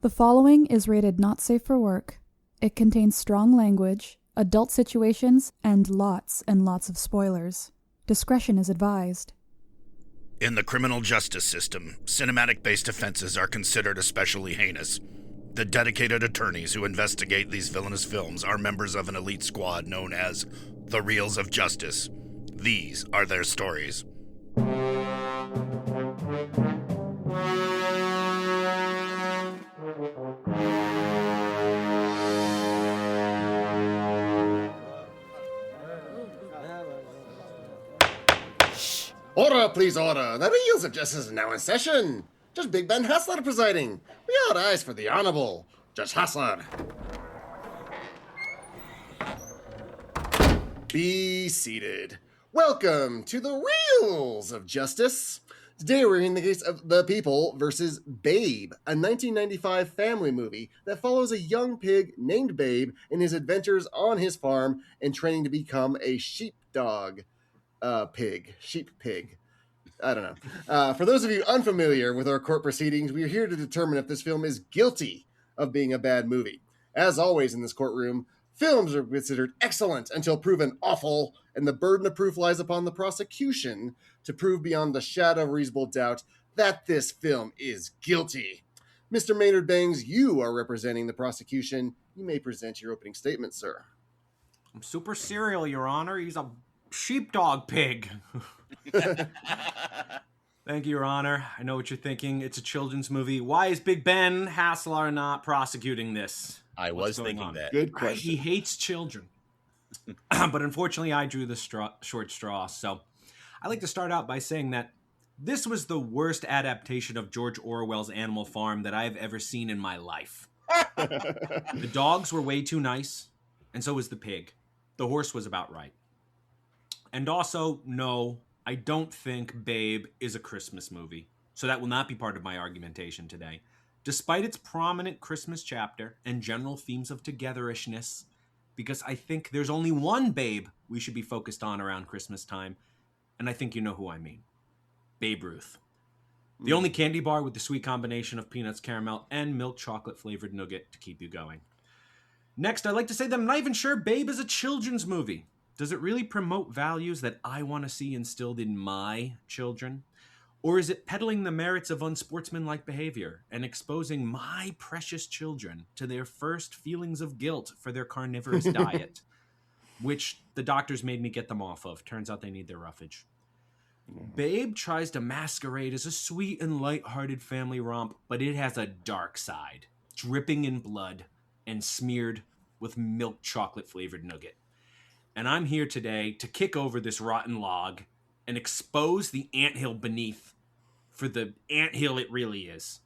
The following is rated not safe for work. It contains strong language, adult situations, and lots of spoilers. Discretion is advised. In the criminal justice system, cinematic-based offenses are considered especially heinous. The dedicated attorneys who investigate these villainous films are members of an elite squad known as the Reels of Justice. These are their stories. Order, please, order. The Reels of Justice is now in session. Judge Big Ben Haslar presiding. We all rise for the Honorable Judge Haslar. Be seated. Welcome to the Reels of Justice. Today we're in the case of The People versus Babe, a 1995 family movie that follows a young pig named Babe in his adventures on his farm and training to become a sheepdog. Sheep pig. I don't know. For those of you unfamiliar with our court proceedings, we are here to determine if this film is guilty of being a bad movie. As always in this courtroom, films are considered excellent until proven awful, and the burden of proof lies upon the prosecution to prove beyond the shadow of reasonable doubt that this film is guilty. Mr. Maynard Bangs, you are representing the prosecution. You may present your opening statement, sir. I'm super serial, Your Honor. He's a sheepdog pig. Thank you, Your Honor. I know what you're thinking. It's a children's movie. Why is Big Ben Haslar not prosecuting this? I was thinking that. Good question. He hates children. But unfortunately, I drew the short straw. So I like to start out by saying that this was the worst adaptation of George Orwell's Animal Farm that I've ever seen in my life. The dogs were way too nice, and so was the pig. The horse was about right. And also, no, I don't think Babe is a Christmas movie. So that will not be part of my argumentation today. Despite its prominent Christmas chapter and general themes of togetherishness, because I think there's only one Babe we should be focused on around Christmas time, and I think you know who I mean. Babe Ruth. The only candy bar with the sweet combination of peanuts, caramel, and milk chocolate flavored nougat to keep you going. Next, I'd like to say that I'm not even sure Babe is a children's movie. Does it really promote values that I want to see instilled in my children? Or is it peddling the merits of unsportsmanlike behavior and exposing my precious children to their first feelings of guilt for their carnivorous diet, which the doctors made me get them off of? Turns out they need their roughage. Babe tries to masquerade as a sweet and light-hearted family romp, but it has a dark side, dripping in blood and smeared with milk chocolate-flavored nougat. And I'm here today to kick over this rotten log and expose the anthill beneath for the anthill it really is.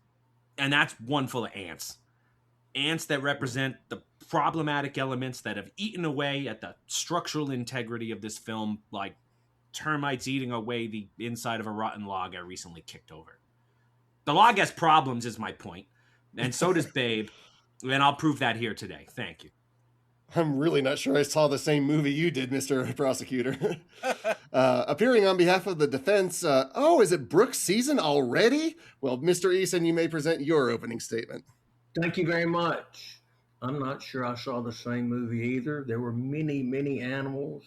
And that's one full of ants. Ants that represent the problematic elements that have eaten away at the structural integrity of this film, like termites eating away the inside of a rotten log I recently kicked over. The log has problems, is my point. And so does Babe. And I'll prove that here today. Thank you. I'm really not sure I saw the same movie you did, Mr. Prosecutor. Appearing on behalf of the defense, is it Brooks Eason already? Well, Mr. Eason, you may present your opening statement. Thank you very much. I'm not sure I saw the same movie either. There were many animals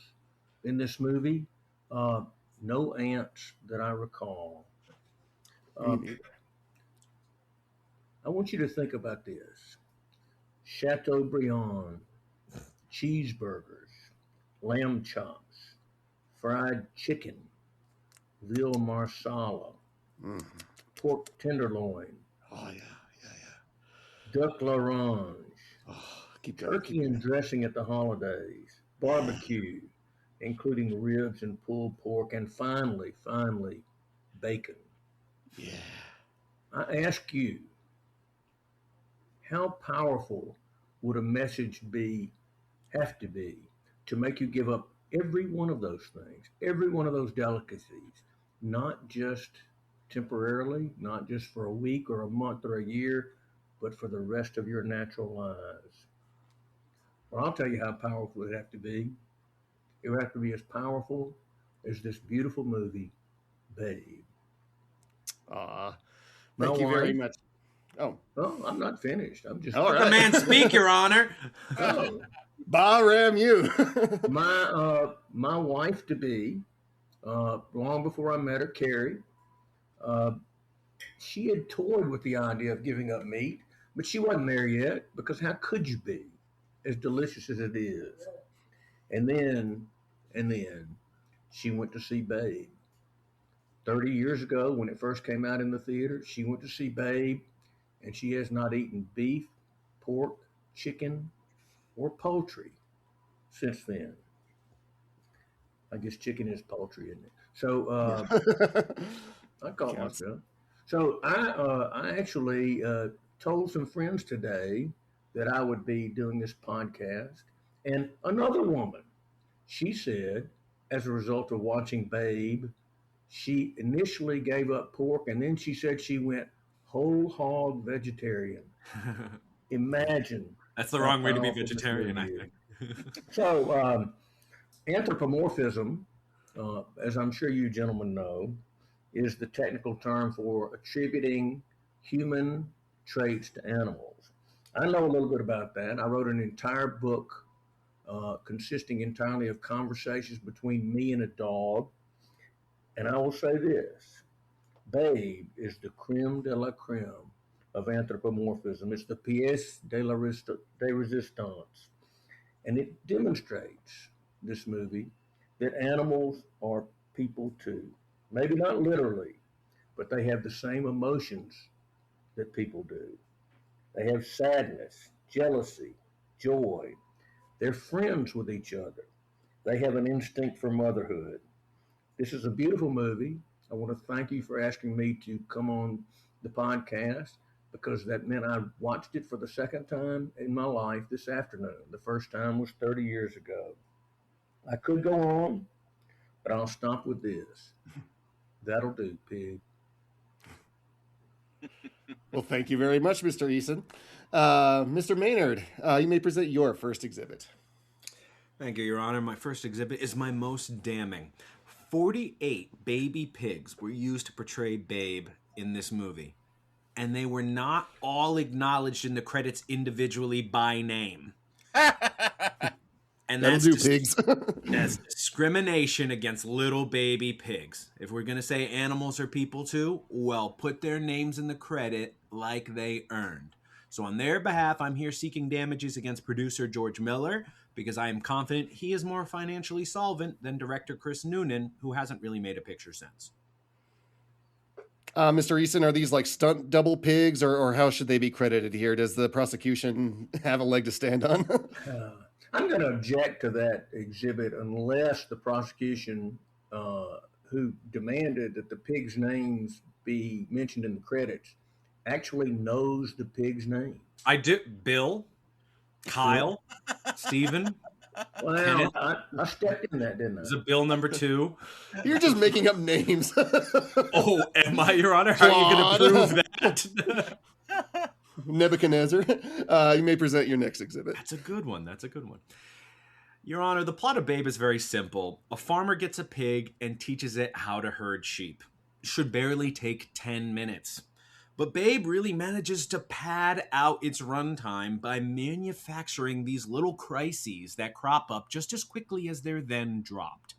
in this movie. No ants that I recall. I want you to think about this. Chateaubriand, cheeseburgers, lamb chops, fried chicken, veal marsala, pork tenderloin, duck l'orange, turkey and dressing at the holidays, barbecue, including ribs and pulled pork, and finally, bacon. Yeah. I ask you, how powerful would a message have to be to make you give up every one of those things, every one of those delicacies, not just temporarily, not just for a week or a month or a year, but for the rest of your natural lives? Well, I'll tell you how powerful it would have to be. It would have to be as powerful as this beautiful movie, Babe. Thank you very much. Oh, Oh, I'm not finished. I'm just. all Let the man speak, Your Honor. Oh, Bahram you. my wife to be, long before I met her, Carrie, uh, she had toyed with the idea of giving up meat, but she wasn't there yet because how could you be, as delicious as it is? And then she went to see Babe. 30 years ago, when it first came out in the theater, she went to see Babe, and she has not eaten beef, pork, chicken, or poultry since then. I guess chicken is poultry, isn't it? So I caught Counts. myself. So I actually told some friends today that I would be doing this podcast, and another woman, she said, as a result of watching Babe, she initially gave up pork, and then she said she went whole hog vegetarian. Imagine. That's the how wrong way to be powerful this vegetarian, I movie is. think. So, anthropomorphism, as I'm sure you gentlemen know, is the technical term for attributing human traits to animals. I know a little bit about that. I wrote an entire book consisting entirely of conversations between me and a dog. And I will say this: Babe is the creme de la creme of anthropomorphism. It's the pièce de la résistance. And it demonstrates, this movie, that animals are people too. Maybe not literally, but they have the same emotions that people do. They have sadness, jealousy, joy. They're friends with each other. They have an instinct for motherhood. This is a beautiful movie. I want to thank you for asking me to come on the podcast because that meant I watched it for the second time in my life this afternoon. The first time was 30 years ago. I could go on, but I'll stop with this. That'll do, pig. Well, thank you very much, Mr. Eason. Mr. Maynard, you may present your first exhibit. Thank you, Your Honor. My first exhibit is my most damning. 48 baby pigs were used to portray Babe in this movie, and they were not all acknowledged in the credits individually by name. And That'll do, pigs. That's discrimination against little baby pigs. If we're going to say animals are people too, well, put their names in the credit like they earned. So on their behalf, I'm here seeking damages against producer George Miller because I am confident he is more financially solvent than director Chris Noonan, who hasn't really made a picture since. Mr. Eason, are these like stunt double pigs or how should they be credited here? Does the prosecution have a leg to stand on? I'm going to object to that exhibit unless the prosecution, who demanded that the pigs' names be mentioned in the credits, actually knows the pig's name. I do. Bill, Kyle, Stephen. Well, I stepped in that, didn't I? Is it Bill number 2? You're just making up names. Oh, am I, Your Honor? How are you going to prove that? Nebuchadnezzar. You may present your next exhibit. That's a good one. Your Honor, the plot of Babe is very simple. A farmer gets a pig and teaches it how to herd sheep. Should barely take 10 minutes. But Babe really manages to pad out its runtime by manufacturing these little crises that crop up just as quickly as they're then dropped.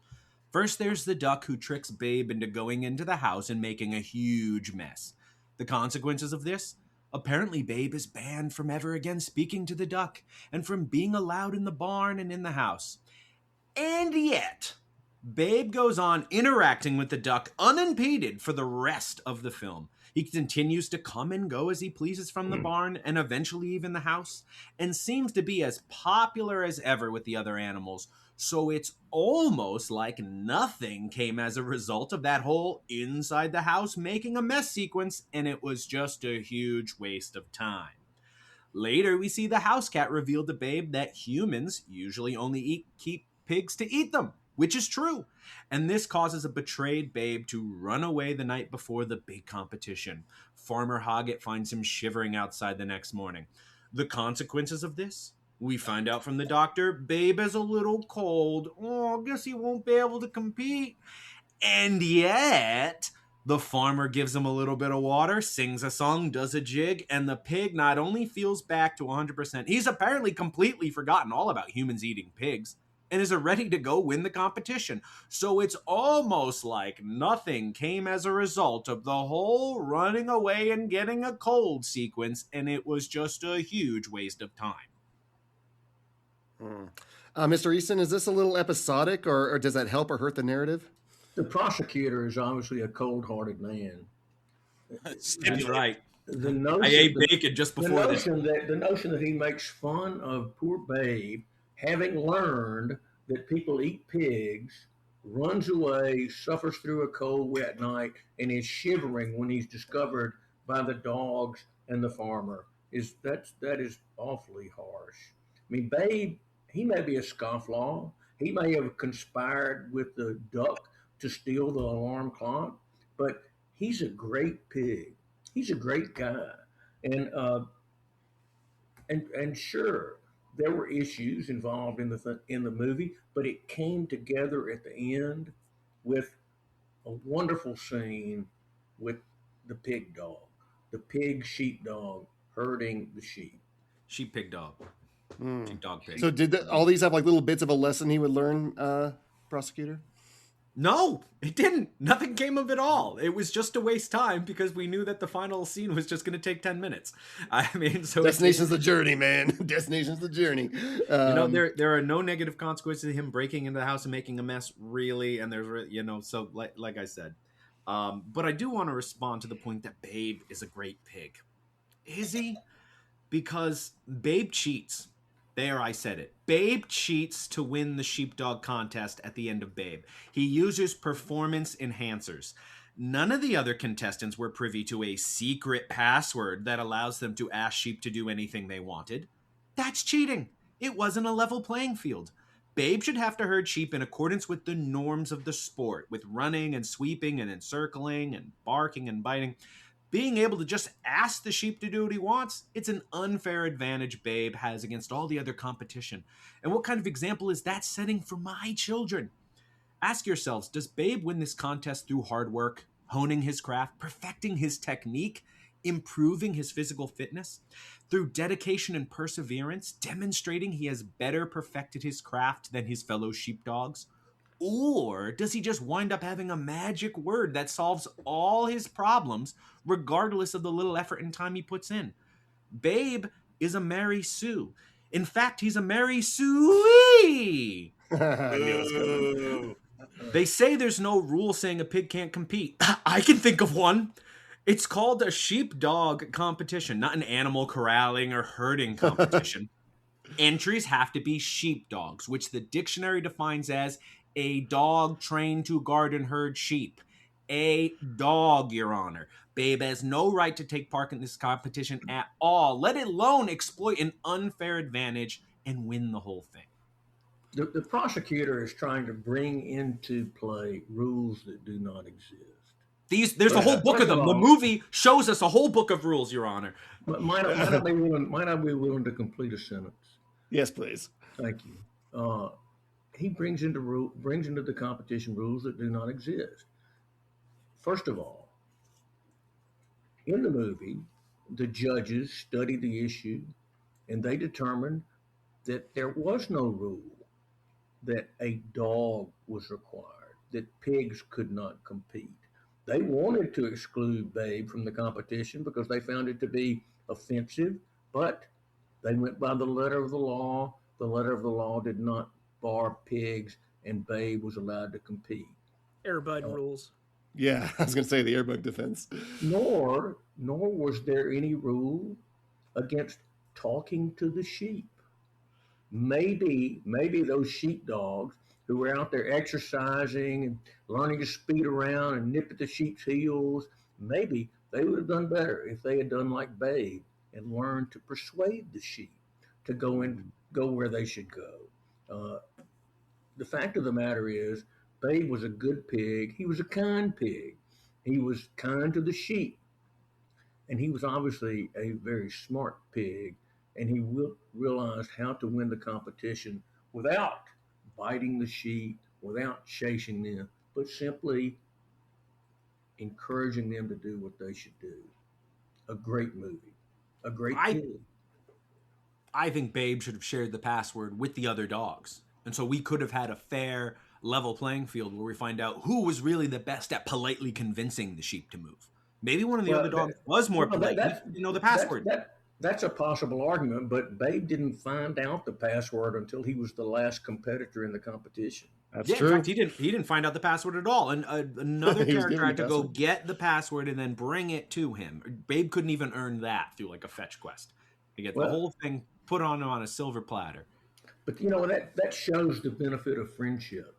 First, there's the duck who tricks Babe into going into the house and making a huge mess. The consequences of this? Apparently, Babe is banned from ever again speaking to the duck and from being allowed in the barn and in the house. And yet, Babe goes on interacting with the duck unimpeded for the rest of the film. He continues to come and go as he pleases from the barn and eventually even the house, and seems to be as popular as ever with the other animals. So it's almost like nothing came as a result of that whole inside the house making a mess sequence, and it was just a huge waste of time. Later, we see the house cat reveal to Babe that humans usually only keep pigs to eat them, which is true. And this causes a betrayed Babe to run away the night before the big competition. Farmer Hoggett finds him shivering outside the next morning. The consequences of this? We find out from the doctor, Babe is a little cold. Oh, I guess he won't be able to compete. And yet, The farmer gives him a little bit of water, sings a song, does a jig, and the pig not only feels back to 100%, he's apparently completely forgotten all about humans eating pigs and is ready to go win the competition. So it's almost like nothing came as a result of the whole running away and getting a cold sequence, and it was just a huge waste of time. Mr. Easton, is this a little episodic, or does that help or hurt the narrative? The prosecutor is obviously a cold-hearted man. That's right. The notion, I ate bacon just before this. The notion that he makes fun of poor Babe, having learned that people eat pigs, runs away, suffers through a cold, wet night, and is shivering when he's discovered by the dogs and the farmer, that is awfully harsh. I mean, Babe, he may be a scofflaw. He may have conspired with the duck to steal the alarm clock, but he's a great pig. He's a great guy, and sure, there were issues involved in the movie, but it came together at the end with a wonderful scene with the pig dog, the pig sheepdog herding the sheep. Sheep pig dog. Sheepdog pig. So did all these have like little bits of a lesson he would learn, Prosecutor? No, it didn't. Nothing came of it all. It was just a waste time because we knew that the final scene was just going to take 10 minutes. I mean, so Destination's the journey, man. Destination's the journey. There are no negative consequences to him breaking into the house and making a mess, really. And there's, so like I said. But I do want to respond to the point that Babe is a great pig. Is he? Because Babe cheats. There, I said it. Babe cheats to win the sheepdog contest at the end of Babe. He uses performance enhancers. None of the other contestants were privy to a secret password that allows them to ask sheep to do anything they wanted. That's cheating. It wasn't a level playing field. Babe should have to herd sheep in accordance with the norms of the sport, with running and sweeping and encircling and barking and biting. Being able to just ask the sheep to do what he wants, it's an unfair advantage Babe has against all the other competition. And what kind of example is that setting for my children? Ask yourselves, does Babe win this contest through hard work, honing his craft, perfecting his technique, improving his physical fitness? Through dedication and perseverance, demonstrating he has better perfected his craft than his fellow sheepdogs? Or does he just wind up having a magic word that solves all his problems, regardless of the little effort and time he puts in? Babe is a Mary Sue. In fact, he's a Mary Sue. They say there's no rule saying a pig can't compete. I can think of one. It's called a sheepdog competition, not an animal corralling or herding competition. Entries have to be sheepdogs, which the dictionary defines as a dog trained to guard and herd sheep. A dog, Your Honor. Babe has no right to take part in this competition at all, let alone exploit an unfair advantage and win the whole thing. The prosecutor is trying to bring into play rules that do not exist. There's a whole book of them. The movie shows us a whole book of rules, Your Honor. Might I be willing to complete a sentence? Yes, please. Thank you. He brings into the competition rules that do not exist. First of all, in the movie, the judges studied the issue and they determined that there was no rule that a dog was required, that pigs could not compete. They wanted to exclude Babe from the competition because they found it to be offensive, but they went by the letter of the law. The letter of the law did not bar pigs, and Babe was allowed to compete. Airbud rules. Yeah, I was going to say the airbug defense. Nor was there any rule against talking to the sheep. Maybe those sheepdogs who were out there exercising and learning to speed around and nip at the sheep's heels, maybe they would have done better if they had done like Babe and learned to persuade the sheep to go where they should go. The fact of the matter is, Babe was a good pig. He was a kind pig. He was kind to the sheep. And he was obviously a very smart pig. And he realized how to win the competition without biting the sheep, without chasing them, but simply encouraging them to do what they should do. A great movie, a great kid. I think Babe should have shared the password with the other dogs. And so we could have had a fair, level playing field where we find out who was really the best at politely convincing the sheep to move. Maybe one of the other dogs was more polite. We didn't know the password. That's a possible argument, but Babe didn't find out the password until he was the last competitor in the competition. That's true. In fact, he didn't find out the password at all. And another character had to go get the password and then bring it to him. Babe couldn't even earn that through like a fetch quest. To get the whole thing put on a silver platter. But you know, that shows the benefit of friendship.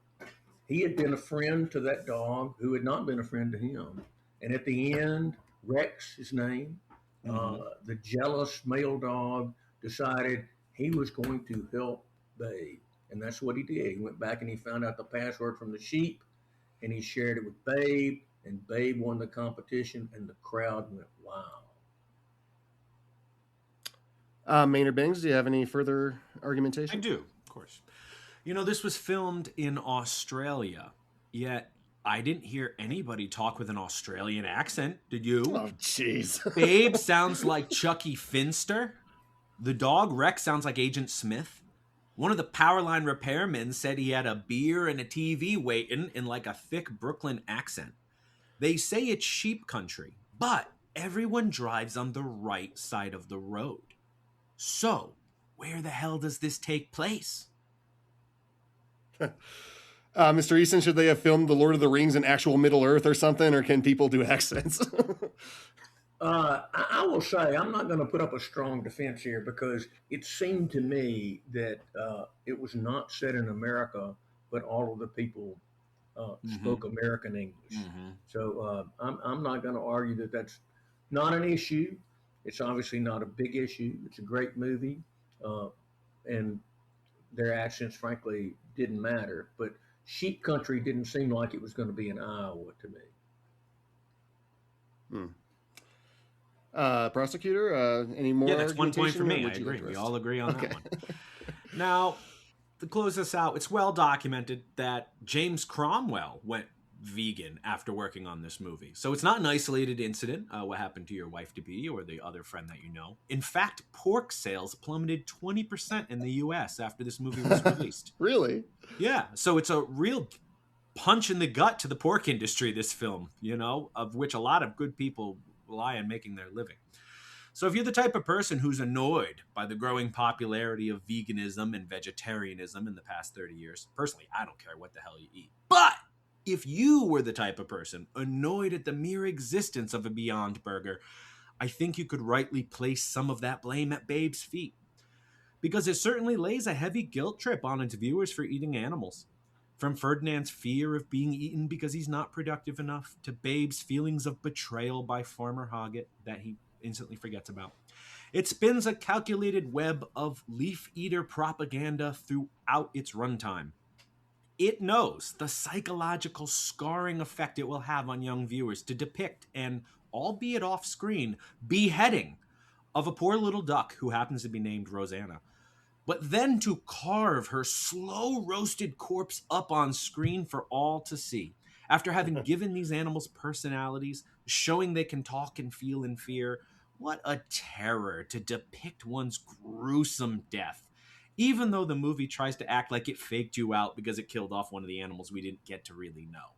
He had been a friend to that dog who had not been a friend to him. And at the end, Rex, his name, the jealous male dog, decided he was going to help Babe. And that's what he did. He went back and he found out the password from the sheep, and he shared it with Babe, and Babe won the competition, and the crowd went, wow. Maynard Bangs, do you have any further argumentation? I do, of course. You know, this was filmed in Australia, yet I didn't hear anybody talk with an Australian accent. Did you? Oh, jeez. Babe sounds like Chucky Finster. The dog Rex sounds like Agent Smith. One of the Powerline repairmen said he had a beer and a TV waiting in like a thick Brooklyn accent. They say it's sheep country, but everyone drives on the right side of the road. So, where the hell does this take place? Mr. Eason, should they have filmed The Lord of the Rings in actual Middle Earth or something, or can people do accents? I will say, I'm not going to put up a strong defense here because it seemed to me that it was not set in America, but all of the people spoke American English. So I'm not going to argue that that's not an issue. It's obviously not a big issue. It's a great movie, and their accents, frankly, didn't matter. But sheep country didn't seem like it was going to be in Iowa to me. Prosecutor, any more? Yeah, that's 1 point for me. I agree. We all agree on that one. Now, to close this out, it's well documented that James Cromwell went vegan after working on this movie. So it's not an isolated incident, what happened to your wife-to-be or the other friend that you know. In fact, pork sales plummeted 20% in the U.S. after this movie was released. Really? Yeah. So it's a real punch in the gut to the pork industry, this film, you know, of which a lot of good people rely on making their living. So if you're the type of person who's annoyed by the growing popularity of veganism and vegetarianism in the past 30 years, personally, I don't care what the hell you eat. But if you were the type of person annoyed at the mere existence of a Beyond Burger, I think you could rightly place some of that blame at Babe's feet. Because it certainly lays a heavy guilt trip on its viewers for eating animals. From Ferdinand's fear of being eaten because he's not productive enough, to Babe's feelings of betrayal by Farmer Hoggett that he instantly forgets about. It spins a calculated web of leaf-eater propaganda throughout its runtime. It knows the psychological scarring effect it will have on young viewers to depict an, albeit off-screen, beheading of a poor little duck who happens to be named Rosanna. But then to carve her slow-roasted corpse up on screen for all to see. After having given these animals personalities, showing they can talk and feel in fear, what a terror to depict one's gruesome death. Even though the movie tries to act like it faked you out because it killed off one of the animals we didn't get to really know.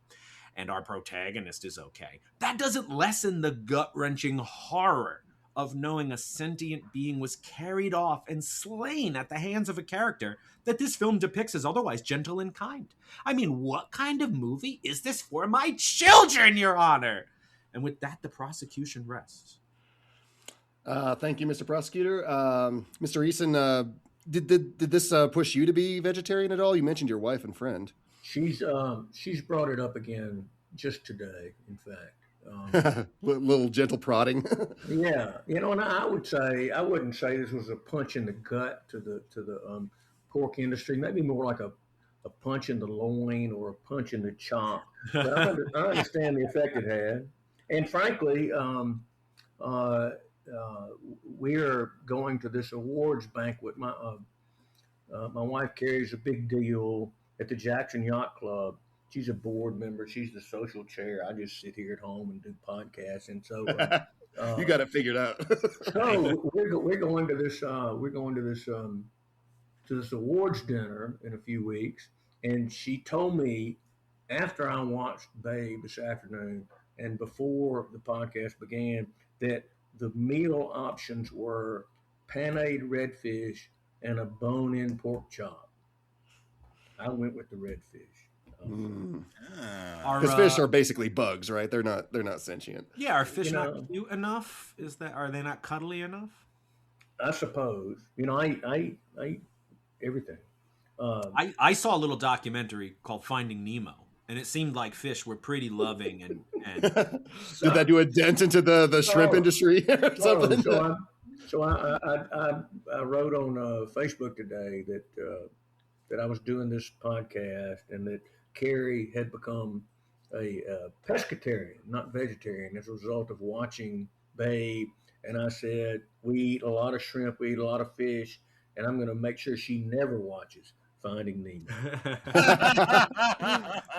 And our protagonist is okay. That doesn't lessen the gut-wrenching horror of knowing a sentient being was carried off and slain at the hands of a character that this film depicts as otherwise gentle and kind. I mean, what kind of movie is this for my children, Your Honor? And with that, the prosecution rests. Thank you, Mr. Prosecutor. Mr. Eason, did this push you to be vegetarian at all? You mentioned your wife and friend. She's brought it up again just today, in fact. Little gentle prodding. Yeah, you know, and I wouldn't say this was a punch in the gut to the pork industry. Maybe more like a punch in the loin or a punch in the chop. But I understand the effect it had, and frankly, we are going to this awards banquet. My wife carries a big deal at the Jackson Yacht Club. she's a board member. She's the social chair. I just sit here at home and do podcasts. And so You got it figured out. so we're going to this to this awards dinner in a few weeks, and she told me after I watched Babe this afternoon and before the podcast began that the meal options were panade redfish and a bone-in pork chop. I went with the redfish. Because fish are basically bugs, right? They're not sentient. Yeah, are fish not cute enough? Are they not cuddly enough? I suppose. I eat everything. I saw a little documentary called Finding Nemo, and it seemed like fish were pretty loving and Did that do a dent into the shrimp industry or something? So I wrote on Facebook today that I was doing this podcast and that Carrie had become a pescatarian, not vegetarian, as a result of watching Babe. And I said, we eat a lot of shrimp, we eat a lot of fish, and I'm going to make sure she never watches Finding Nemo.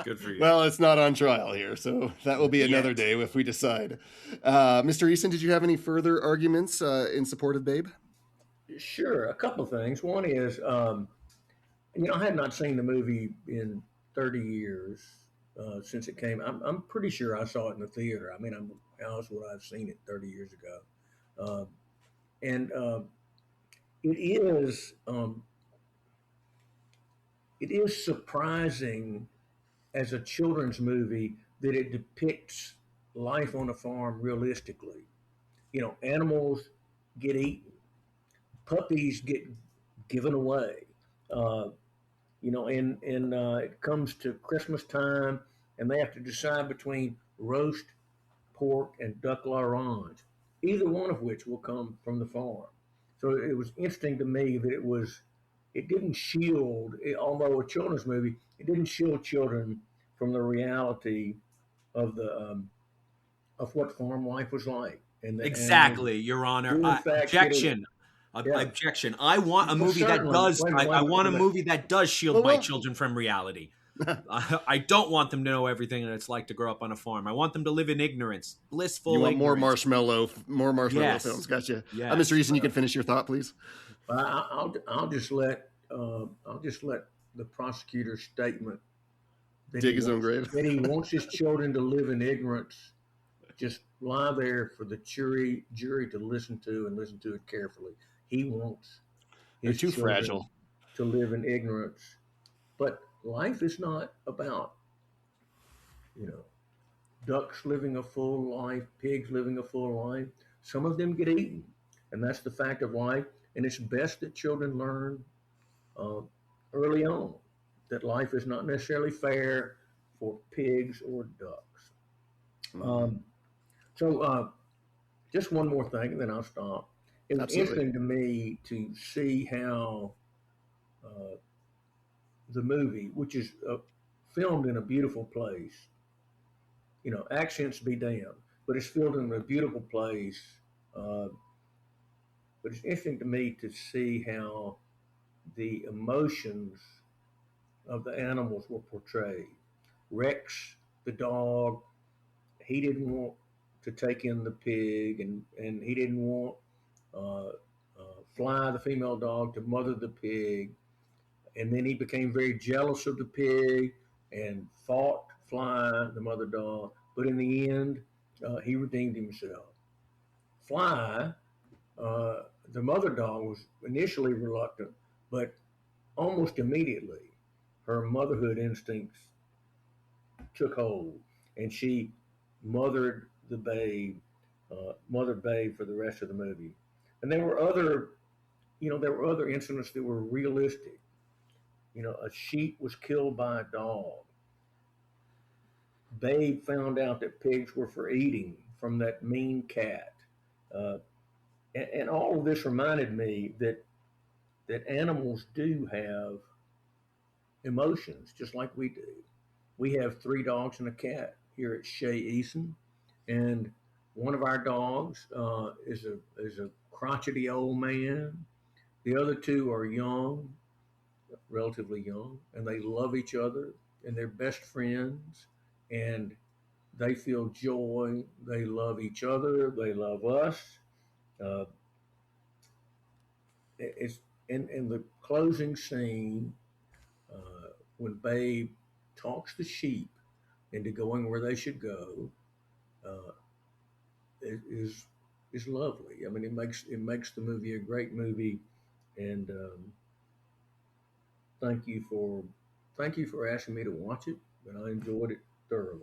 Good for you. Well, it's not on trial here, so that will be another day if we decide. Mr. Eason, did you have any further arguments in support of Babe? Sure, a couple of things. One is, I had not seen the movie in 30 years since it came. I'm pretty sure I saw it in the theater. I mean, how else would I have seen it 30 years ago? It is surprising as a children's movie that it depicts life on a farm realistically. Animals get eaten, puppies get given away. It comes to Christmas time, and they have to decide between roast pork and duck laranja, either one of which will come from the farm. So it was interesting to me that it didn't shield, although a children's movie, it didn't shield children from the reality of what farm life was like. Exactly, Your Honor. Objection. Objection. I want a movie that does. I want a movie that does shield my children from reality. I don't want them to know everything that it's like to grow up on a farm. I want them to live in ignorance, blissful. You want ignorance. more marshmallow films? Gotcha. Yes. Mr. Eason, you can finish your thought, please. I'll just let the prosecutor's statement dig his own grave. That he wants his children to live in ignorance just lie there for the jury to listen to it carefully. He wants his too children fragile to live in ignorance. But life is not about, ducks living a full life, pigs living a full life. Some of them get eaten, and that's the fact of life. And it's best that children learn early on that life is not necessarily fair for pigs or ducks. Mm-hmm. Just one more thing, and then I'll stop. It was interesting to me to see how the movie, which is filmed in a beautiful place, accents be damned, but it's filmed in a beautiful place. But it's interesting to me to see how the emotions of the animals were portrayed. Rex, the dog, he didn't want to take in the pig, and he didn't want Fly, the female dog, to mother the pig. And then he became very jealous of the pig and fought Fly, the mother dog. But in the end, he redeemed himself. Fly, the mother dog, was initially reluctant, but almost immediately her motherhood instincts took hold, and she mothered the babe, for the rest of the movie. And there were other incidents that were realistic. A sheep was killed by a dog. Babe found out that pigs were for eating from that mean cat. And all of this reminded me that animals do have emotions, just like we do. We have 3 dogs and a cat here at Shea Eason, and one of our dogs is a crotchety old man. The other 2 are young, relatively young, and they love each other. and they're best friends, and they feel joy. They love each other. They love us. Uh, it's in the closing scene when Babe talks the sheep into going where they should go. Uh, is is lovely. I mean, it makes the movie a great movie, and thank you for asking me to watch it. And I enjoyed it thoroughly.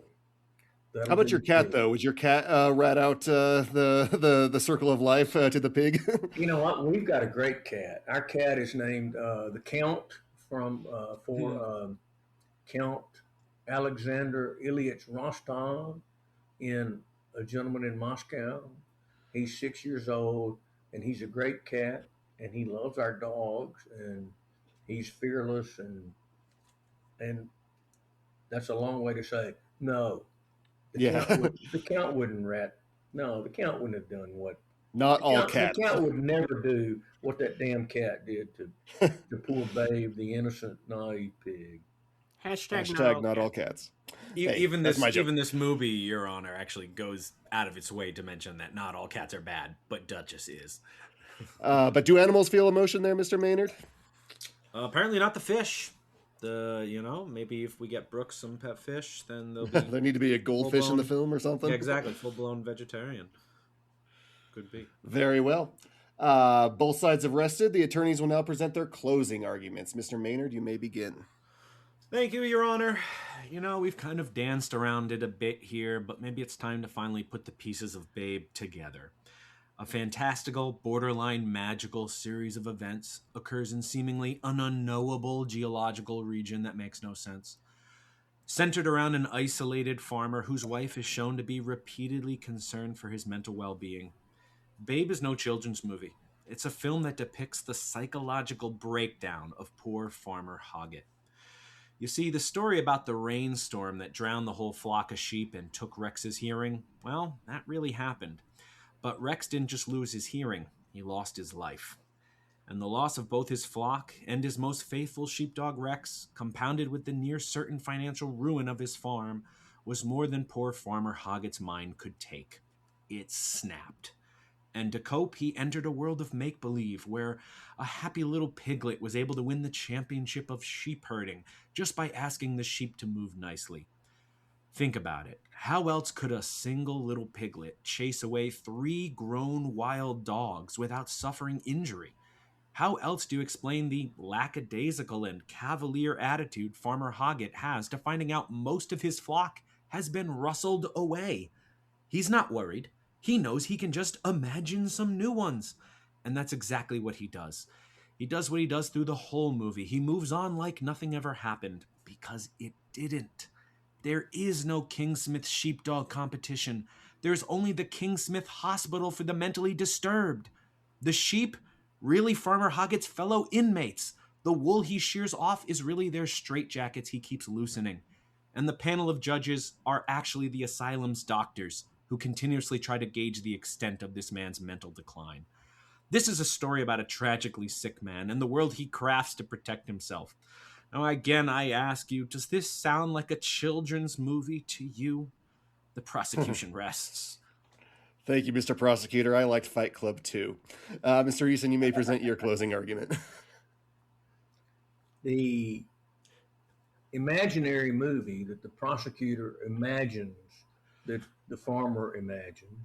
How That'll about be your cat, it. though? Would your cat rat out the circle of life to the pig? You know what? We've got a great cat. Our cat is named the Count from for Count Alexander Ilyich Rostov in A Gentleman in Moscow. He's 6 years old, and he's a great cat, and he loves our dogs, and he's fearless, and that's a long way to say no. Yeah. The count wouldn't rat. No, the count wouldn't have done what Not all the cats. count would never do what that damn cat did to poor Babe, the innocent, naive pig. Hashtag not all cats. Hey, even that's this my joke. even this movie, Your Honor, actually goes out of its way to mention that not all cats are bad, but Duchess is. But do animals feel emotion there, Mr. Maynard? Apparently not the fish. Maybe if we get Brooks some pet fish, then there'll be There need to be a goldfish in the full-blown- film or something? Yeah, exactly, full-blown vegetarian. Could be. Very well. Both sides have rested. The attorneys will now present their closing arguments. Mr. Maynard, you may begin. Thank you, Your Honor. We've kind of danced around it a bit here, but maybe it's time to finally put the pieces of Babe together. A fantastical, borderline magical series of events occurs in seemingly an unknowable geological region that makes no sense. Centered around an isolated farmer whose wife is shown to be repeatedly concerned for his mental well-being. Babe is no children's movie. It's a film that depicts the psychological breakdown of poor farmer Hoggett. You see, the story about the rainstorm that drowned the whole flock of sheep and took Rex's hearing, well, that really happened. But Rex didn't just lose his hearing, he lost his life. And the loss of both his flock and his most faithful sheepdog Rex, compounded with the near-certain financial ruin of his farm, was more than poor farmer Hoggett's mind could take. It snapped. And to cope, he entered a world of make-believe where a happy little piglet was able to win the championship of sheep herding just by asking the sheep to move nicely. Think about it. How else could a single little piglet chase away 3 grown wild dogs without suffering injury? How else do you explain the lackadaisical and cavalier attitude Farmer Hoggett has to finding out most of his flock has been rustled away? He's not worried. He knows he can just imagine some new ones. And that's exactly what he does. He does what he does through the whole movie. He moves on like nothing ever happened, because it didn't. There is no Kingsmith sheepdog competition. There's only the Kingsmith Hospital for the mentally disturbed. The sheep, really Farmer Hoggett's fellow inmates. The wool he shears off is really their straitjackets he keeps loosening. And the panel of judges are actually the asylum's doctors, who continuously try to gauge the extent of this man's mental decline. This is a story about a tragically sick man and the world he crafts to protect himself. Now, again, I ask you, does this sound like a children's movie to you? The prosecution rests. Thank you, Mr. Prosecutor. I liked Fight Club too. Mr. Eason, you may present your closing argument. The imaginary movie that the prosecutor imagines that the farmer imagined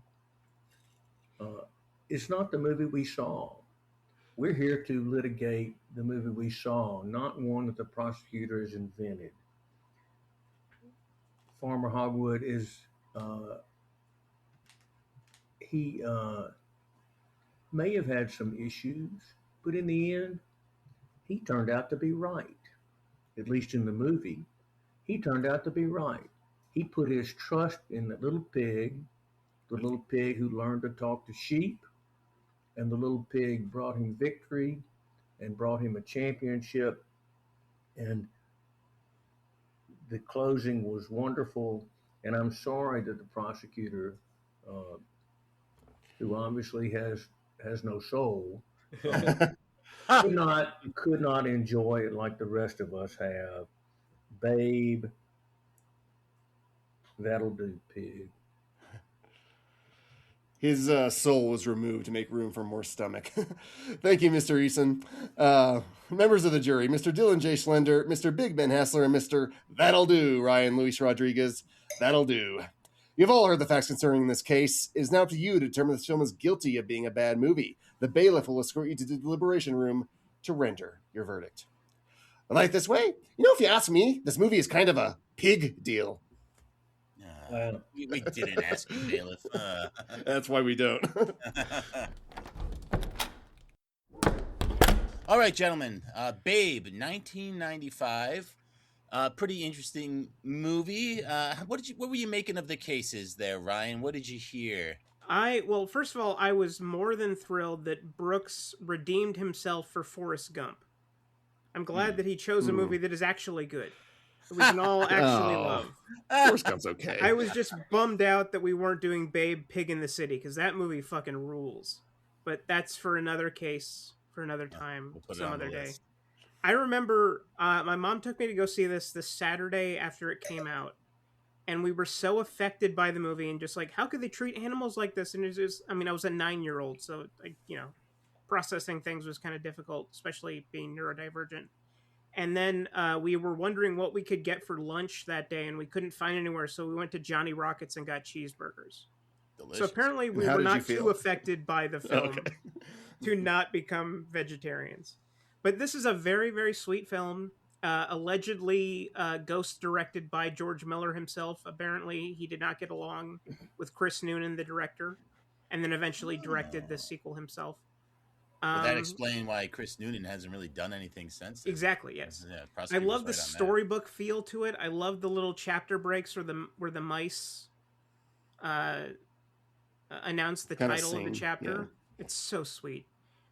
is not the movie we saw. We're here to litigate the movie we saw, not one that the prosecutor has invented. Farmer Hogwood is, he may have had some issues, but in the end, he turned out to be right. At least in the movie, he turned out to be right. He put his trust in the little pig who learned to talk to sheep, and the little pig brought him victory and brought him a championship. And the closing was wonderful. And I'm sorry that the prosecutor, who obviously has no soul, could not enjoy it like the rest of us have. Babe. That'll do, pig. His soul was removed to make room for more stomach. Thank you, Mr. Eason. Members of the jury, Mr. Dylan J. Schlender, Mr. Big Ben Haslar, and Mr. That'll Do, Ryan Luis Rodriguez. That'll do. You've all heard the facts concerning this case. It is now up to you to determine if this film is guilty of being a bad movie. The bailiff will escort you to the deliberation room to render your verdict. Like this way, if you ask me, this movie is kind of a pig deal. We didn't ask you, bailiff. That's why we don't. All right, gentlemen. Babe, 1995. Pretty interesting movie. What were you making of the cases there, Ryan? What did you hear? Well, first of all, I was more than thrilled that Brooks redeemed himself for Forrest Gump. I'm glad that he chose a movie that is actually good. We can all actually love. Forrest Gump's okay. I was just bummed out that we weren't doing Babe, Pig in the City, because that movie fucking rules. But that's for another case, for another time, some other day. I remember my mom took me to go see this Saturday after it came out. And we were so affected by the movie and just like, how could they treat animals like this? And it was, I was a 9-year-old, so, processing things was kind of difficult, especially being neurodivergent. And then we were wondering what we could get for lunch that day, and we couldn't find anywhere, so we went to Johnny Rockets and got cheeseburgers. Delicious. So apparently we were not too affected by the film to not become vegetarians. But this is a very, very sweet film, allegedly ghost-directed by George Miller himself. Apparently he did not get along with Chris Noonan, the director, and then eventually directed the sequel himself. Would that explain why Chris Noonan hasn't really done anything since then? Exactly, yes. Yeah, I love the storybook feel to it. I love the little chapter breaks where the mice announce the title of the chapter. Yeah. It's so sweet.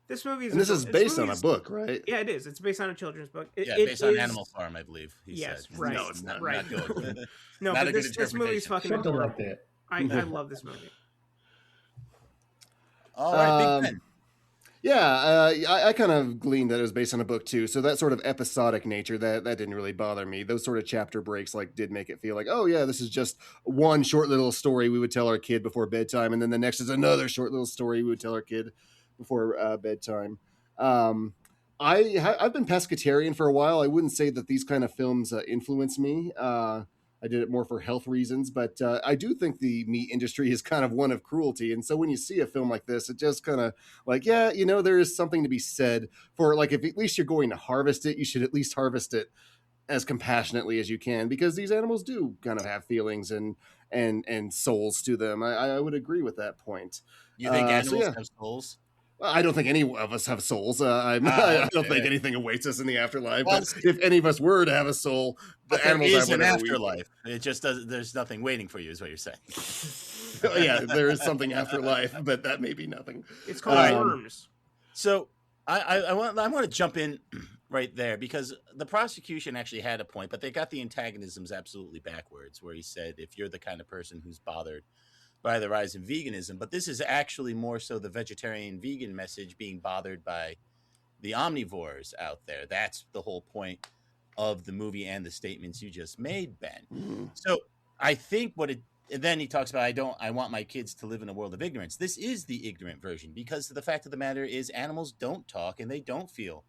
This movie is... And this is based on a book, right? Yeah, it is. It's based on a children's book. Based on Animal Farm, I believe. Yes, said. right. No, it's not. Right. Not good. No, not but this movie's fucking Something adorable. like that. I love this movie. All right, Big Ben. Yeah, I kind of gleaned that it was based on a book too. So that sort of episodic nature, that didn't really bother me. Those sort of chapter breaks did make it feel like, oh yeah, this is just one short little story we would tell our kid before bedtime, and then the next is another short little story we would tell our kid before bedtime. I've been pescatarian for a while. I wouldn't say that these kind of films influence me. I did it more for health reasons, but I do think the meat industry is kind of one of cruelty. And so when you see a film like this, it just kind of there is something to be said for if at least you're going to harvest it, you should at least harvest it as compassionately as you can, because these animals do kind of have feelings and souls to them. I would agree with that point. You think animals have souls? I don't think any of us have souls. I don't think anything awaits us in the afterlife. But if any of us were to have a soul, the animals there have is an afterlife. It just does. There's nothing waiting for you, is what you're saying. Yeah, there is something after life, but that may be nothing. It's called worms. So I want to jump in right there, because the prosecution actually had a point, but they got the antagonisms absolutely backwards, where he said, if you're the kind of person who's bothered by the rise in veganism, but this is actually more so the vegetarian vegan message being bothered by the omnivores out there. That's the whole point of the movie and the statements you just made, Ben. So I think and then he talks about, I want my kids to live in a world of ignorance. This is the ignorant version, because the fact of the matter is animals don't talk and they don't feel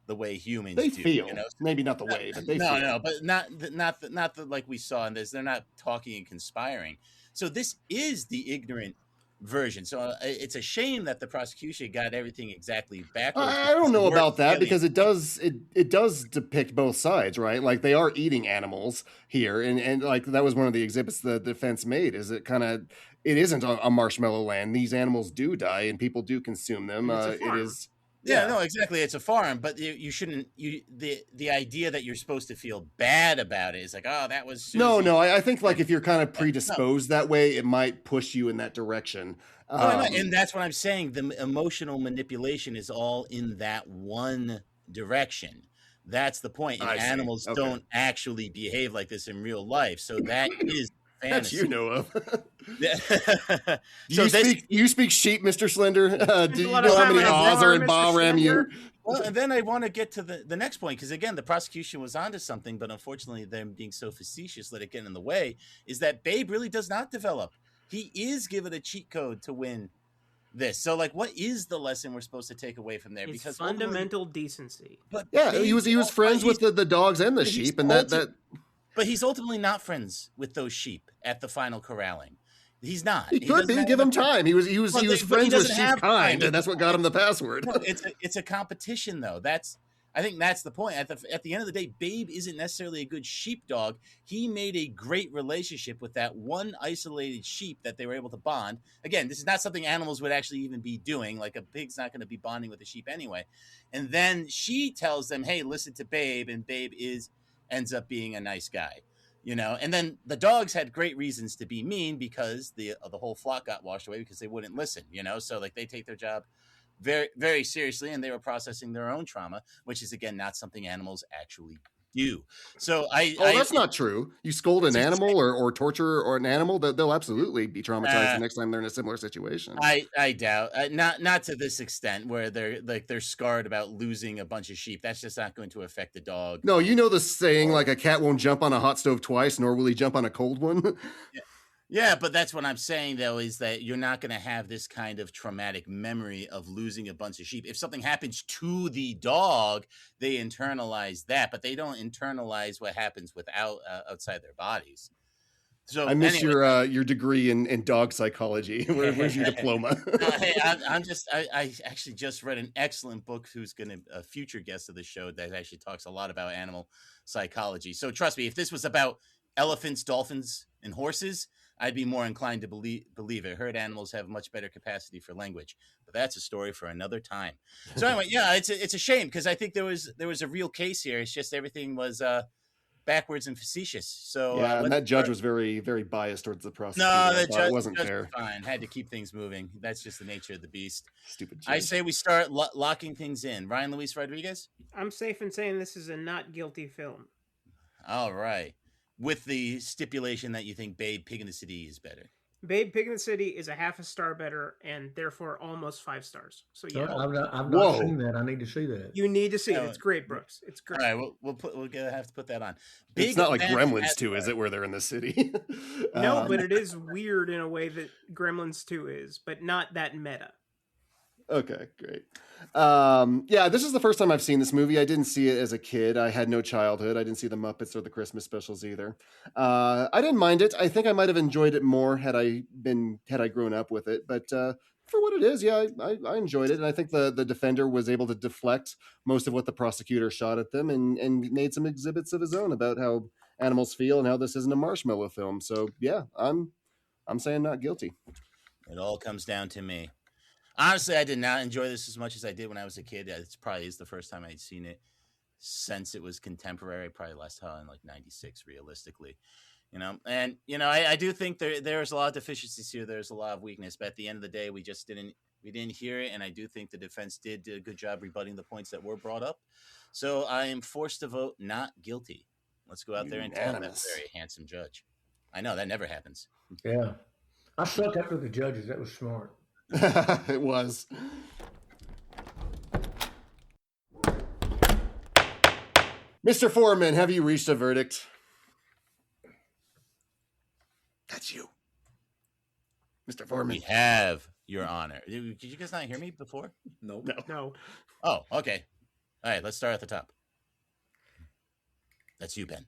the way humans do. They feel, maybe not the way, but they feel. No, but not like we saw in this. They're not talking and conspiring. So this is the ignorant version. So it's a shame that the prosecution got everything exactly backwards. I don't know about that, because it does depict both sides, right? They are eating animals here, and that was one of the exhibits the defense made. Is it isn't a marshmallow land. These animals do die, and people do consume them. It is. Yeah, no, exactly. It's a farm, but you shouldn't. The idea that you're supposed to feel bad about it is that was Susie. No. I think if you're kind of predisposed that way, it might push you in that direction. And that's what I'm saying. The emotional manipulation is all in that one direction. That's the point. And animals don't actually behave like this in real life. So that is fantasy. That you know of. You speak sheep, Mr. Slender. Do you know how many Haws are in Bahram? Well, and then I want to get to the next point, because again, the prosecution was onto something, but unfortunately, them being so facetious let it get in the way. Is that Babe really does not develop? He is given a cheat code to win this. So, like, what is the lesson we're supposed to take away from there? It's because fundamental decency. But Yeah, Babe, he was friends with the dogs and the but he's sheep, and that. But he's ultimately not friends with those sheep at the final corralling. He's not. He could be. Give him time. He was friends with sheep kind, and that's what got him the password. No, it's a competition, though. I think that's the point. At the end of the day, Babe isn't necessarily a good sheepdog. He made a great relationship with that one isolated sheep that they were able to bond. Again, this is not something animals would actually even be doing. Like, a pig's not going to be bonding with a sheep anyway. And then she tells them, "Hey, listen to Babe," and Babe ends up being a nice guy. And then the dogs had great reasons to be mean, because the whole flock got washed away because they wouldn't listen. So like, they take their job very, very seriously, and they were processing their own trauma, which is, again, not something animals actually do. So that's not true. You scold an animal or torture or an animal, they'll absolutely be traumatized the next time they're in a similar situation. I doubt, not to this extent, where they're scarred about losing a bunch of sheep. That's just not going to affect the dog. No, the saying, like, a cat won't jump on a hot stove twice, nor will he jump on a cold one. Yeah, but that's what I'm saying, though, is that you're not going to have this kind of traumatic memory of losing a bunch of sheep. If something happens to the dog, they internalize that, but they don't internalize what happens outside their bodies. So I miss your degree in dog psychology. Where's your diploma? Hey, I actually just read an excellent book who's going to a future guest of the show that actually talks a lot about animal psychology. So trust me, if this was about elephants, dolphins, and horses, I'd be more inclined to believe it. Herd animals have much better capacity for language, but that's a story for another time. So anyway, yeah, it's a shame, because I think there was a real case here. It's just everything was backwards and facetious. So yeah, and that judge was very, very biased towards the prosecutor. No, the judge wasn't fair. Fine, had to keep things moving. That's just the nature of the beast. Stupid judge. I say we start locking things in. Ryan Luis Rodriguez? I'm safe in saying this is a not guilty film. All right. With the stipulation that you think Babe Pig in the City is better. Babe Pig in the City is a half a star better, and therefore almost 5 stars. So yeah, I've not seen that. I need to see that. You need to see it. It's great, Brooks. It's great. All right, we'll have to put that on. It's not like Gremlins 2, is it? Where they're in the city. No, but it is weird in a way that Gremlins 2 is, but not that meta. Okay, great. Yeah, this is the first time I've seen this movie. I didn't see it as a kid. I had no childhood. I didn't see the Muppets or the Christmas specials either. I didn't mind it. I think I might have enjoyed it more had I grown up with it. But for what it is, yeah, I enjoyed it. And I think the defender was able to deflect most of what the prosecutor shot at them, and made some exhibits of his own about how animals feel and how this isn't a marshmallow film. So yeah, I'm saying not guilty. It all comes down to me. Honestly, I did not enjoy this as much as I did when I was a kid. It probably is the first time I'd seen it since it was contemporary. Probably last time in like '96, realistically. And I do think there's a lot of deficiencies here. There's a lot of weakness, but at the end of the day, we didn't hear it, and I do think the defense did a good job rebutting the points that were brought up. So I am forced to vote not guilty. Let's go out there and tell that very handsome judge. I know that never happens. Yeah, I sucked after the judges. That was smart. It was. Mr. Foreman, have you reached a verdict? That's you. Mr. Foreman. We have, Your Honor. Did you guys not hear me before? No. Oh, okay. All right, let's start at the top. That's you, Ben.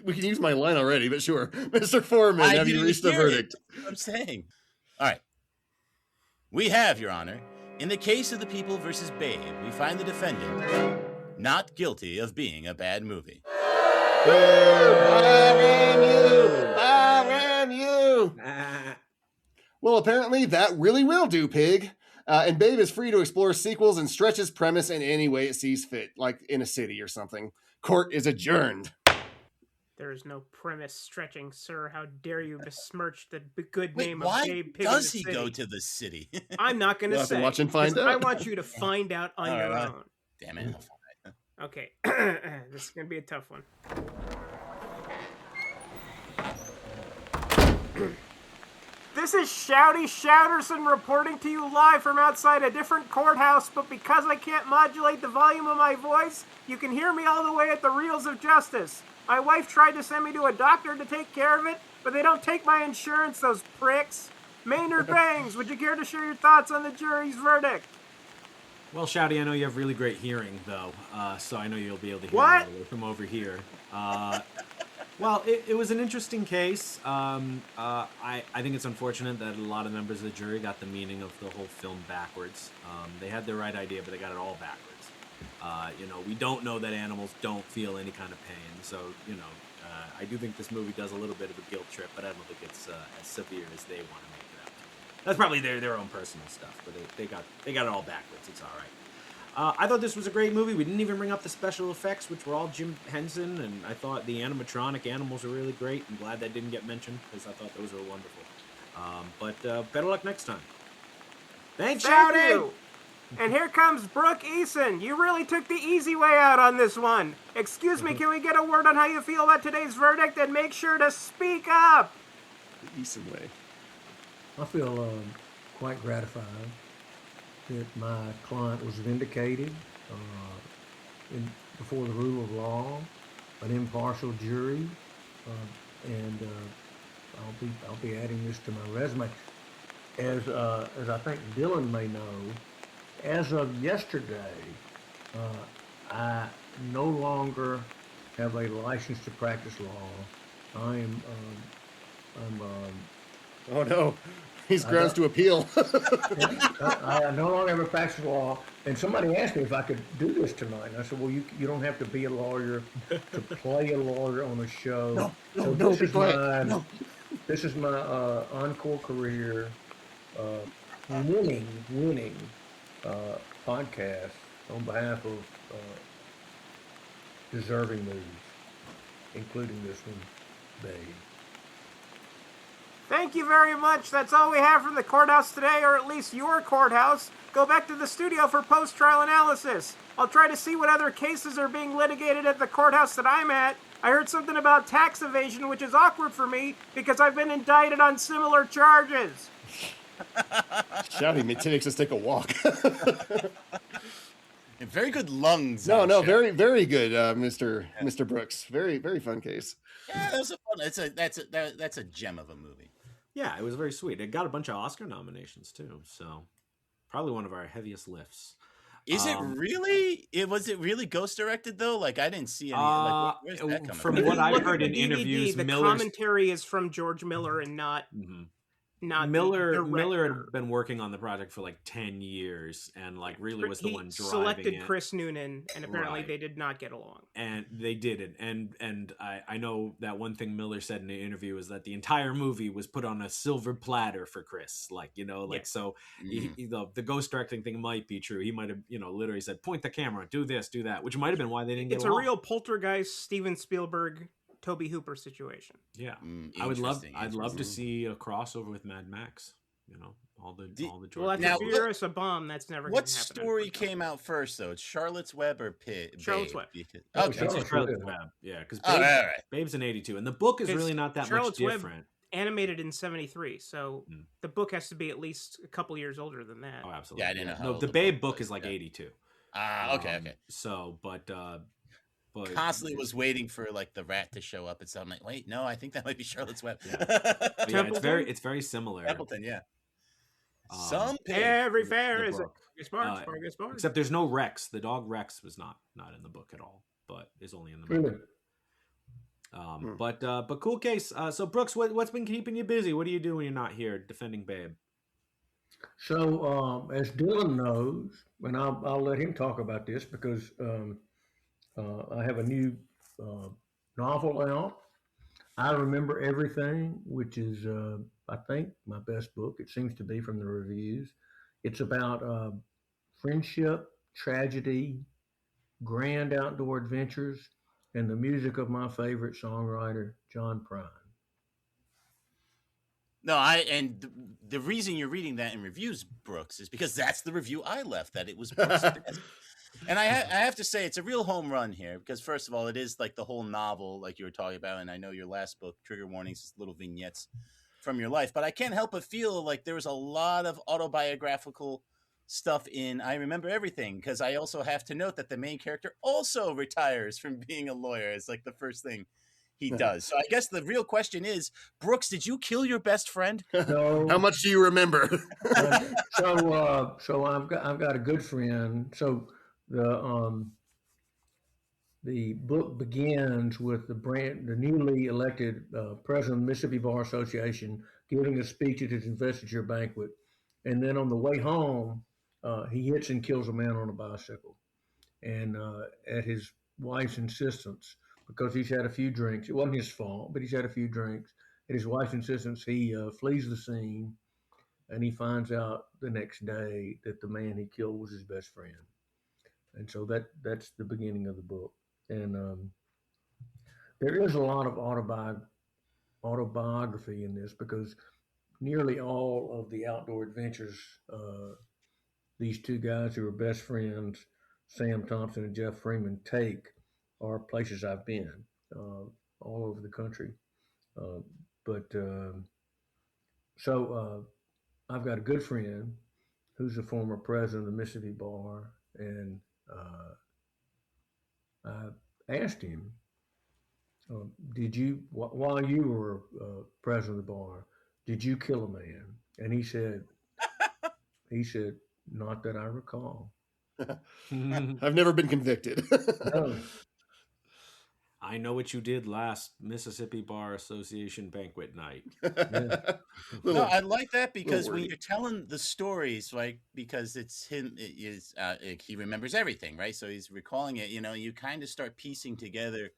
We can use my line already, but sure. Mr. Foreman, have you reached a verdict? That's what I'm saying. All right. We have, Your Honor, in the case of The People versus Babe, we find the defendant not guilty of being a bad movie. I ran you. Well, apparently that really will do, Pig. And Babe is free to explore sequels and stretch its premise in any way it sees fit, like in a city or something. Court is adjourned. There is no premise stretching, sir. How dare you besmirch the good name of why Babe Pig does in he the City? go to the city? I'm not going to say. Watch and find out. I want you to find out on your own. Damn it. Okay. This is going to be a tough one. This is Shouty Shouterson reporting to you live from outside a different courthouse, but because I can't modulate the volume of my voice, you can hear me all the way at the Reels of Justice. My wife tried to send me to a doctor to take care of it, but they don't take my insurance, those pricks. Maynard Bangs, would you care to share your thoughts on the jury's verdict? Well, Shouty, I know you have really great hearing, though, so I know you'll be able to hear What? all the way from over here. Well, it was an interesting case. I think it's unfortunate that a lot of members of the jury got the meaning of the whole film backwards. They had the right idea, but they got it all backwards. We don't know that animals don't feel any kind of pain. So, I do think this movie does a little bit of a guilt trip, but I don't think it's as severe as they want to make it out. That's probably their own personal stuff, but they got it all backwards. It's all right. I thought this was a great movie. We didn't even bring up the special effects, which were all Jim Henson, and I thought the animatronic animals were really great. I'm glad that didn't get mentioned, because I thought those were wonderful. But better luck next time. Thanks, Shouty! You. And here comes Brooks Eason. You really took the easy way out on this one. Excuse me, can we get a word on how you feel about today's verdict, and make sure to speak up? The Eason way. I feel quite gratified that my client was vindicated before the rule of law, an impartial jury, and I'll be adding this to my resume. As I think Dylan may know, as of yesterday, I no longer have a license to practice law. I'm Oh no, he's grounds to appeal. I no longer have a practice law, and somebody asked me if I could do this tonight. And I said, well, you don't have to be a lawyer to play a lawyer on a show. This is my encore career, winning podcast on behalf of deserving movies, including this one, Babe. Thank you very much. That's all we have from the courthouse today, or at least your courthouse. Go back to the studio for post-trial analysis. I'll try to see what other cases are being litigated at the courthouse that I'm at. I heard something about tax evasion, which is awkward for me because I've been indicted on similar charges. Shouty makes us take a walk. And very good lungs. No, very, very good, Mr. Brooks. Very, very fun case. Yeah, that was a fun. That's a gem of a movie. Yeah, it was very sweet. It got a bunch of Oscar nominations too, so probably one of our heaviest lifts. Is it really? Was it really ghost directed though? Like I didn't see any. Where's that coming from from? what I've heard the in DVD, interviews, the commentary is from George Miller and not Miller had been working on the project for like 10 years and like really was the one driving selected it. Chris Noonan, and apparently they did not get along. And they didn't. And I know that one thing Miller said in the interview is that the entire movie was put on a silver platter for Chris. So the ghost directing thing might be true. He might have, literally said, point the camera, do this, do that, which might have been why they didn't get along. It's a real Poltergeist, Steven Spielberg, Toby Hooper situation. Yeah, I'd love to see a crossover with Mad Max. All the George. Well, that's Furious a bomb. That's never. What story came out first though? It's Charlotte's Web or Charlotte's Web. Okay, Charlotte's Web. Yeah, because Babe's in '82, and the book is really not that Charlotte's much different. Web animated in '73, so the book has to be at least a couple years older than that. Oh, absolutely. Yeah, I didn't know. No, the Babe book is like '82. Okay. So, but constantly was waiting for like the rat to show up, and so I'm like, wait, no, I think that might be Charlotte's Web. Yeah, it's very similar. Templeton, yeah. Every fair is a Sparks. Except there's no Rex. The dog Rex was not in the book at all, but is only in the movie. But cool case. So Brooks, what's been keeping you busy? What do you do when you're not here defending Babe? So as Dylan knows, and I'll let him talk about this because I have a new novel out. I Remember Everything, which is, I think, my best book. It seems to be from the reviews. It's about friendship, tragedy, grand outdoor adventures, and the music of my favorite songwriter, John Prine. No, the reason you're reading that in reviews, Brooks, is because that's the review I left, that it was Brooks. And I have to say, it's a real home run here because, first of all, it is like the whole novel, like you were talking about. And I know your last book, Trigger Warnings, is little vignettes from your life. But I can't help but feel like there was a lot of autobiographical stuff in I Remember Everything, because I also have to note that the main character also retires from being a lawyer. It's like the first thing he does. So I guess the real question is, Brooks, did you kill your best friend? No. How much do you remember? So I've got a good friend. So the book begins with the newly elected president of the Mississippi Bar Association giving a speech at his investiture banquet, and then on the way home, he hits and kills a man on a bicycle, and at his wife's insistence, because he's had a few drinks. It wasn't his fault, but he's had a few drinks. At his wife's insistence, he flees the scene, and he finds out the next day that the man he killed was his best friend. And so that's the beginning of the book. And there is a lot of autobiography in this, because nearly all of the outdoor adventures these two guys who are best friends, Sam Thompson and Jeff Freeman, take are places I've been all over the country. So I've got a good friend who's a former president of the Mississippi Bar, and I asked him, did you, while you were president of the bar, did you kill a man? And he said, not that I recall. I've never been convicted. No. I know what you did last Mississippi Bar Association banquet night. No, I like that, because when you're telling the stories, like, because it's him, he remembers everything, right? So he's recalling it. You kind of start piecing together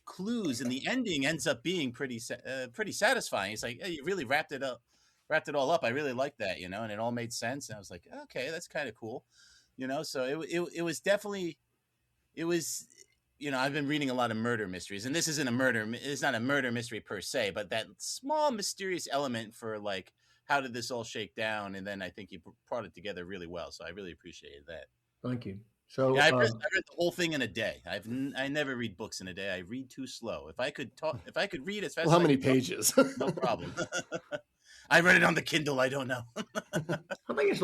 clues, and the ending ends up being pretty satisfying. It's like, hey, you really wrapped it all up. I really like that, and it all made sense. And I was like, okay, that's kind of cool, So it was definitely, I've been reading a lot of murder mysteries, and this isn't it's not a murder mystery per se, but that small mysterious element for, like, how did this all shake down? And then I think you brought it together really well. So I really appreciated that. Thank you. So I read the whole thing in a day. I never read books in a day. I read too slow. If I could read as fast. Well, how many pages? No problem. I read it on the Kindle. I don't know. I think it's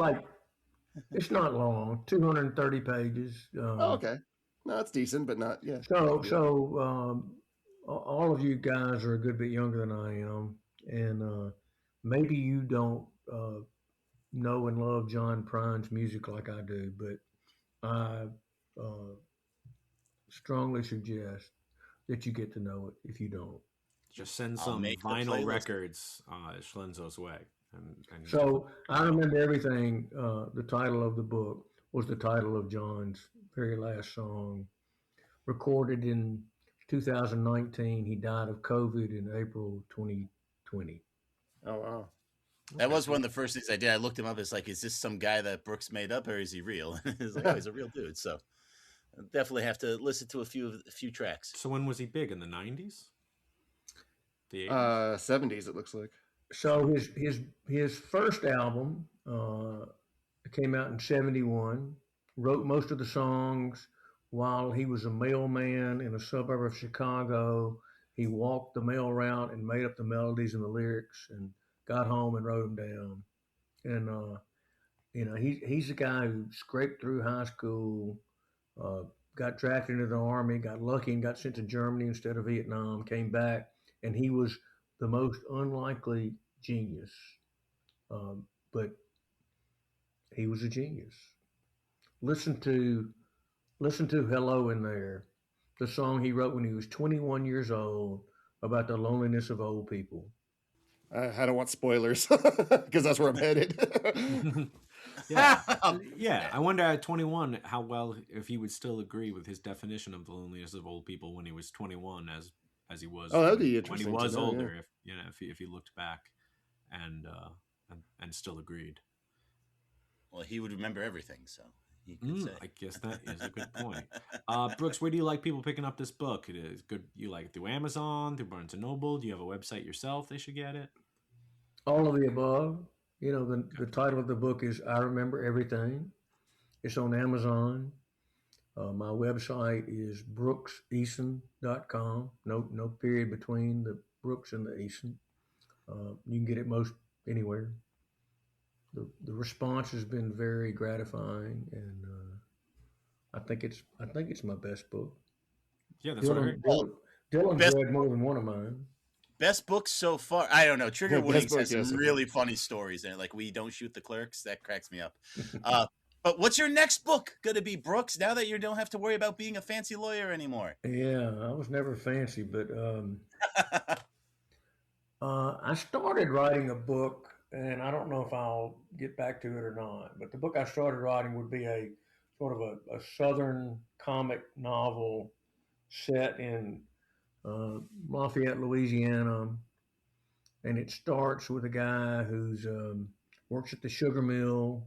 not long, 230 pages. Oh, okay. No, it's decent, but not, yeah. So all of you guys are a good bit younger than I am, and maybe you don't know and love John Prine's music like I do, but I strongly suggest that you get to know it if you don't. Just send some vinyl records Schlenzo's way. And So I Remember Everything, the title of the book, was the title of John's very last song, recorded in 2019. He died of COVID in April 2020. Oh, wow. That was one of the first things I did. I looked him up. It's like, is this some guy that Brooks made up, or is he real? It's like, oh, he's a real dude. So I definitely have to listen to a few tracks. So when was he big? In the 90s? The 80s? 70s, it looks like. So his first album came out in 1971. Wrote most of the songs while he was a mailman in a suburb of Chicago. He walked the mail route and made up the melodies and the lyrics, and got home and wrote them down. And he's a guy who scraped through high school, got drafted into the Army, got lucky and got sent to Germany instead of Vietnam, came back, and he was the most unlikely genius. But he was a genius. Listen to Hello in There, the song he wrote when he was 21 years old about the loneliness of old people. I don't want spoilers because that's where I'm headed. Yeah. I wonder at 21 how well, if he would still agree with his definition of the loneliness of old people when he was 21 as he was. Oh, that'd be interesting. When he was older, yeah. if he looked back and still agreed. Well, he would remember everything, so he could say. I guess that is a good point. Brooks, where do you like people picking up this book? It is good. You like it through Amazon, through Barnes & Noble? Do you have a website yourself they should get it? All of the above. The title of the book is I Remember Everything. It's on Amazon. My website is brookseason.com. No period between the Brooks and the Eason. You can get it most anywhere. The response has been very gratifying, and I think it's my best book. Yeah, that's what I heard. Dylan's Best- read more than one of mine. Best book so far. I don't know. Trigger Yeah, best Warnings book, has some yes, really funny stories in it. Like We Don't Shoot the Clerks. That cracks me up. But what's your next book going to be, Brooks, now that you don't have to worry about being a fancy lawyer anymore? Yeah, I was never fancy, but I started writing a book, and I don't know if I'll get back to it or not. But the book I started writing would be a sort of a Southern comic novel set in Lafayette, Louisiana, and it starts with a guy who's works at the sugar mill,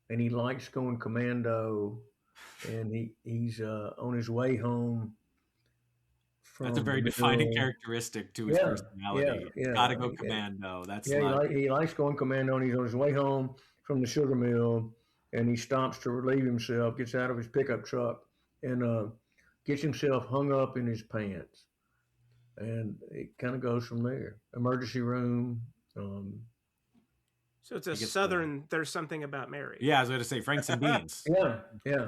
and he likes going commando, and he's on his way home. That's a very defining characteristic to his personality. Yeah, Gotta go commando. That's he likes going commando, and he's on his way home from the sugar mill, and he stops to relieve himself, gets out of his pickup truck, and gets himself hung up in his pants. And it kind of goes from there. Emergency room. So it's a Southern. There's something about Mary. Yeah, I was going to say Franks and beans. Yeah.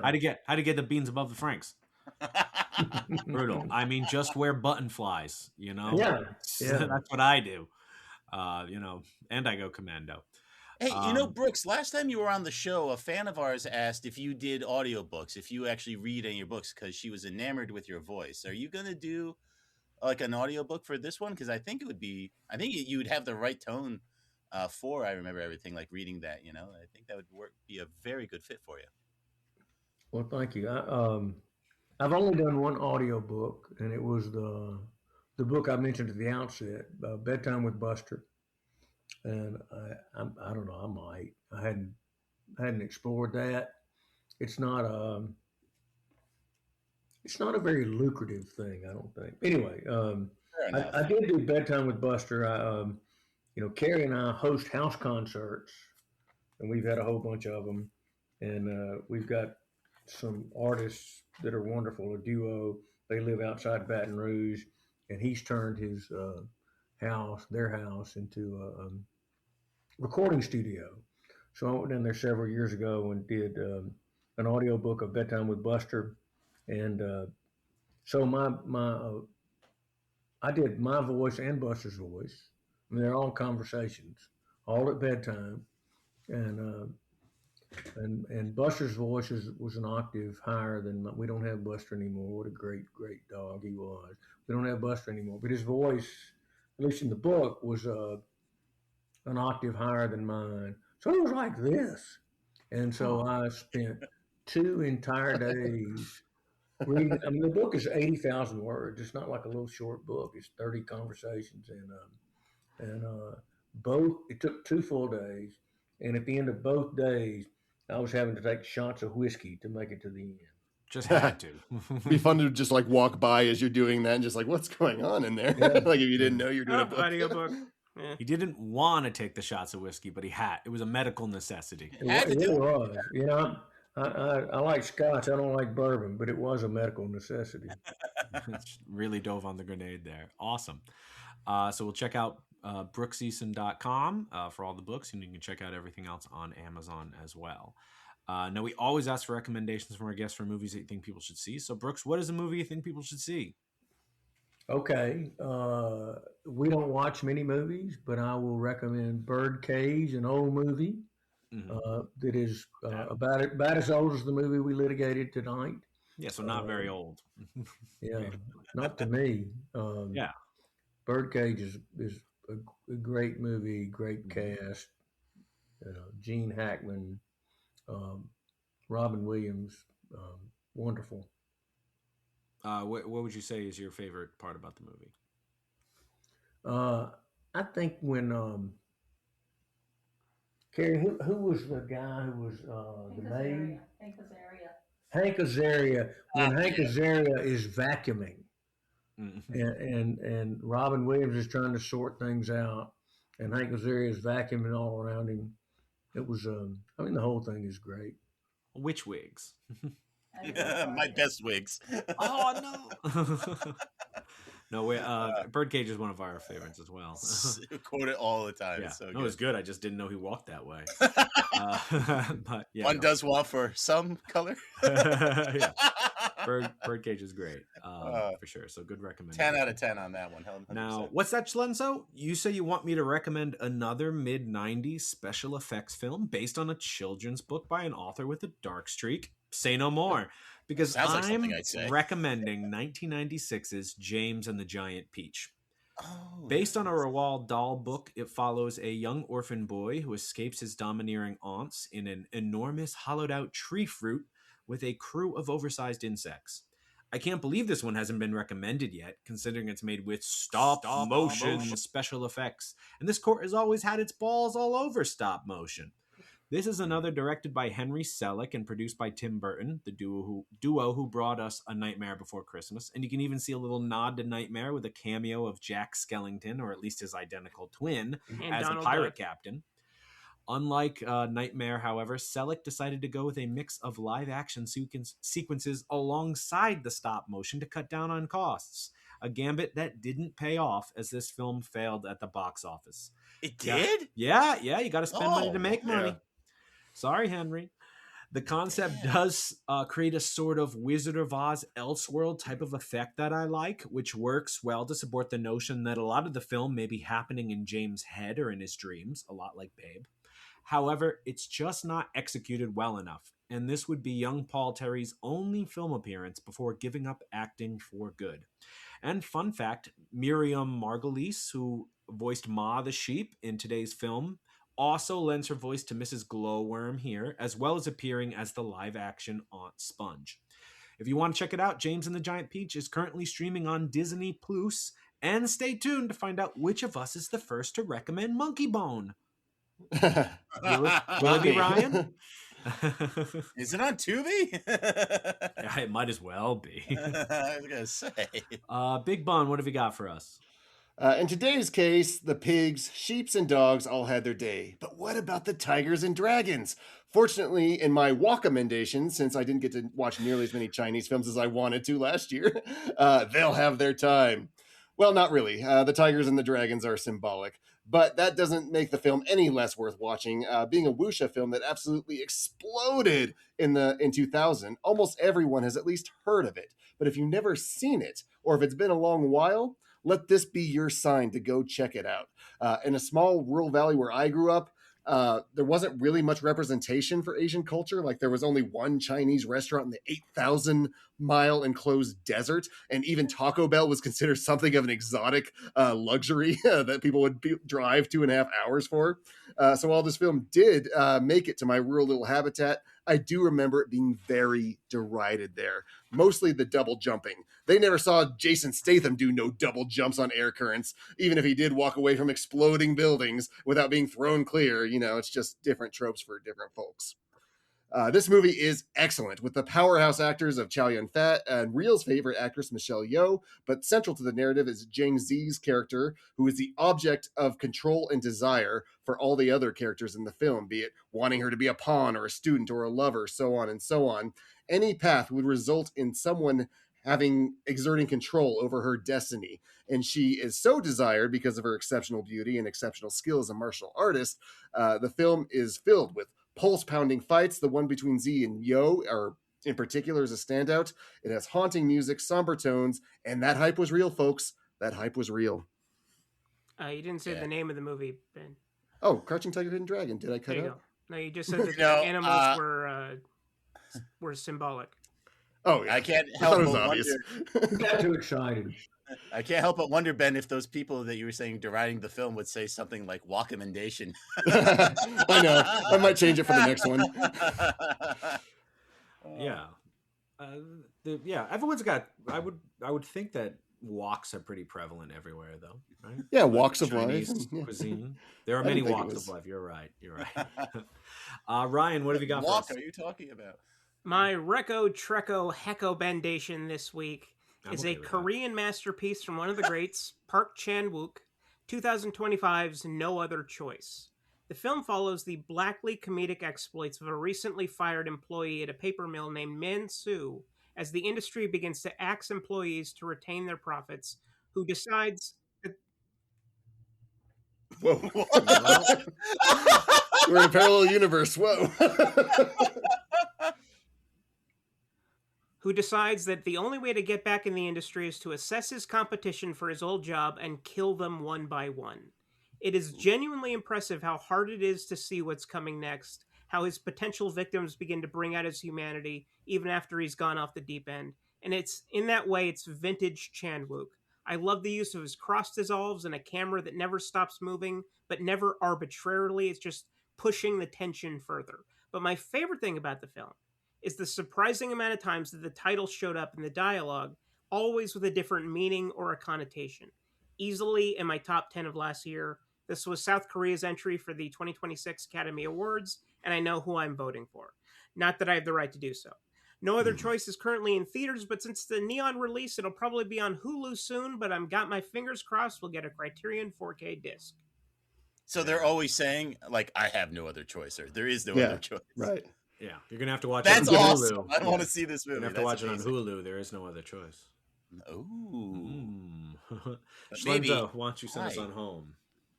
How to get the beans above the Franks? Brutal. I mean, just wear button flies. You know. Yeah. That's what I do. You know, and I go commando. Hey, Brooks, last time you were on the show, a fan of ours asked if you did audiobooks, if you actually read any of your books, because she was enamored with your voice. Are you going to do like an audiobook for this one? Because I think you would have the right tone for I Remember Everything, like reading that, I think that would be a very good fit for you. Well, thank you. I've only done one audiobook, and it was the book I mentioned at the outset, Bedtime with Buster. And I don't know, I hadn't explored that. It's not a very lucrative thing, I don't think. Anyway, I did do Bedtime with Buster. Carrie and I host house concerts, and we've had a whole bunch of them. And we've got some artists that are wonderful, a duo. They live outside Baton Rouge, and he's turned his their house, into a recording studio. So I went in there several years ago and did an audiobook of Bedtime with Buster. And so I did my voice and Buster's voice. I mean, they're all conversations, all at bedtime. And Buster's voice was an octave higher than we don't have Buster anymore. What a great dog he was. We don't have Buster anymore, but his voice, at least in the book, was an octave higher than mine. So it was like this. And so I spent 2 entire days reading. I mean, the book is 80,000 words. It's not like a little short book. It's 30 conversations, and it took 2 full days. And at the end of both days, I was having to take shots of whiskey to make it to the end. Just had to. It'd be fun to just like walk by as you're doing that and just like, what's going on in there? Yeah. Like if you didn't know you're doing a book. Yeah. He didn't want to take the shots of whiskey, but he had. It was a medical necessity. It was. I like scotch. I don't like bourbon, but it was a medical necessity. Really dove on the grenade there. Awesome. So we'll check out brookseason.com for all the books, and you can check out everything else on Amazon as well. Now, we always ask for recommendations from our guests for movies that you think people should see. So, Brooks, what is a movie you think people should see? Okay. We don't watch many movies, but I will recommend Birdcage, an old movie that is about as old as the movie we litigated tonight. Yeah, so not very old. Yeah, not to me. Yeah. Birdcage is a great movie, great cast. Gene Hackman, Robin Williams, wonderful. What would you say is your favorite part about the movie? I think when Carrie, who was the guy who was the maid? Hank Azaria. When Hank Azaria is vacuuming, and Robin Williams is trying to sort things out, and Hank Azaria is vacuuming all around him. It was, the whole thing is great. Which wigs? My best wigs. Oh, no. No, Birdcage is one of our favorites as well. Quote it all the time. Yeah, It's so no, good. it was good. I just didn't know he walked that way. But yeah, one does walk for some color. Yeah. Birdcage is great, for sure. So good recommendation. 10 out of 10 on that one. 100%. Now, what's that, Schlenzo? You say you want me to recommend another mid-90s special effects film based on a children's book by an author with a dark streak? Say no more. Because Sounds like I'm something I'd say. recommending 1996's James and the Giant Peach. Oh, Based on a Roald Dahl book, it follows a young orphan boy who escapes his domineering aunts in an enormous hollowed-out tree fruit with a crew of oversized insects. I can't believe this one hasn't been recommended yet, considering it's made with stop motion special effects, and this court has always had its balls all over stop motion. This is another directed by Henry Selick and produced by Tim Burton, the duo who brought us A Nightmare Before Christmas. And you can even see a little nod to Nightmare with a cameo of Jack Skellington, or at least his identical twin, And as Donald a pirate Duck. captain. Unlike Nightmare, however, Selick decided to go with a mix of live-action sequences alongside the stop-motion to cut down on costs. A gambit that didn't pay off, as this film failed at the box office. It did? Yeah, you got to spend money to make money. yeah. Sorry, Henry. The concept does create a sort of Wizard of Oz Elseworld type of effect that I like, which works well to support the notion that a lot of the film may be happening in James' head or in his dreams, a lot like Babe. However, it's just not executed well enough, and this would be young Paul Terry's only film appearance before giving up acting for good. And fun fact, Miriam Margolyes, who voiced Ma the sheep in today's film, also lends her voice to Mrs. Glowworm here, as well as appearing as the live-action Aunt Sponge. If you want to check it out, James and the Giant Peach is currently streaming on Disney Plus, and stay tuned to find out which of us is the first to recommend Monkey Bone. Will it be Ryan? Is it on Tubi? Yeah, it might as well be. I was going to say. Big Bun, what have you got for us? In today's case, the pigs, sheeps, and dogs all had their day. But what about the tigers and dragons? Fortunately, in my walk commendation, since I didn't get to watch nearly as many Chinese films as I wanted to last year, they'll have their time. Well, not really. The tigers and the dragons are symbolic. But that doesn't make the film any less worth watching. Being a wuxia film that absolutely exploded in 2000, almost everyone has at least heard of it. But if you've never seen it, or if it's been a long while, let this be your sign to go check it out. In a small rural valley where I grew up, there wasn't really much representation for Asian culture. Like, there was only one Chinese restaurant in the 8,000-mile enclosed desert, and even Taco Bell was considered something of an exotic luxury that people would drive 2.5 hours for. So while this film did make it to my rural little habitat, I do remember it being very derided there. Mostly the double jumping. They never saw Jason Statham do no double jumps on air currents, even if he did walk away from exploding buildings without being thrown clear. You know, it's just different tropes for different folks. This movie is excellent, with the powerhouse actors of Chow Yun-fat and Real's favorite actress Michelle Yeoh, but central to the narrative is Jang Zi's character, who is the object of control and desire for all the other characters in the film, be it wanting her to be a pawn or a student or a lover, so on and so on. Any path would result in someone exerting control over her destiny, and she is so desired because of her exceptional beauty and exceptional skill as a martial artist. The film is filled with pulse-pounding fights. The one between Z and Yeoh in particular is a standout. It has haunting music, somber tones, and that hype was real, folks. That hype was real. You didn't say the name of the movie, Ben. Oh, Crouching Tiger, Hidden Dragon. Did I cut There you out? go. No, you just said that the animals were symbolic. Oh, yeah. I can't I thought help it was but obvious. wonder. You got too excited. I can't help but wonder, Ben, if those people that you were saying deriding the film would say something like "walkamentation." I know. I might change it for the next one. Yeah. Everyone's got. I would think that walks are pretty prevalent everywhere, though, right? Yeah, walks of Chinese life. Yeah. cuisine. There are I many didn't think it walks was- of life. You're right. Ryan, what have you got Walk for us? are you talking about? My Reco Treco Hecko Bendation this week I'm is okay a with that. Korean masterpiece from one of the greats, Park Chan-wook, 2025's No Other Choice. The film follows the blackly comedic exploits of a recently fired employee at a paper mill named Min Soo as the industry begins to axe employees to retain their profits, who decides that Whoa. We're in a parallel universe. Whoa. who decides that the only way to get back in the industry is to assess his competition for his old job and kill them one by one. It is genuinely impressive how hard it is to see what's coming next, how his potential victims begin to bring out his humanity even after he's gone off the deep end. And it's in that way, it's vintage Chan-wook. I love the use of his cross dissolves and a camera that never stops moving, but never arbitrarily. It's just pushing the tension further. But my favorite thing about the film is the surprising amount of times that the title showed up in the dialogue, always with a different meaning or a connotation. Easily in my top 10 of last year, this was South Korea's entry for the 2026 Academy Awards, and I know who I'm voting for. Not that I have the right to do so. No other choice is currently in theaters, but since the Neon release, it'll probably be on Hulu soon, but I've got my fingers crossed we'll get a Criterion 4K disc. So they're always saying, like, I have no other choice, or there is no other choice. Right. Yeah, you're gonna have to watch That's it on awesome. Hulu. I want to see this movie. You have to watch it on Hulu. There is no other choice. Ooh. Maybe why don't you send us on home?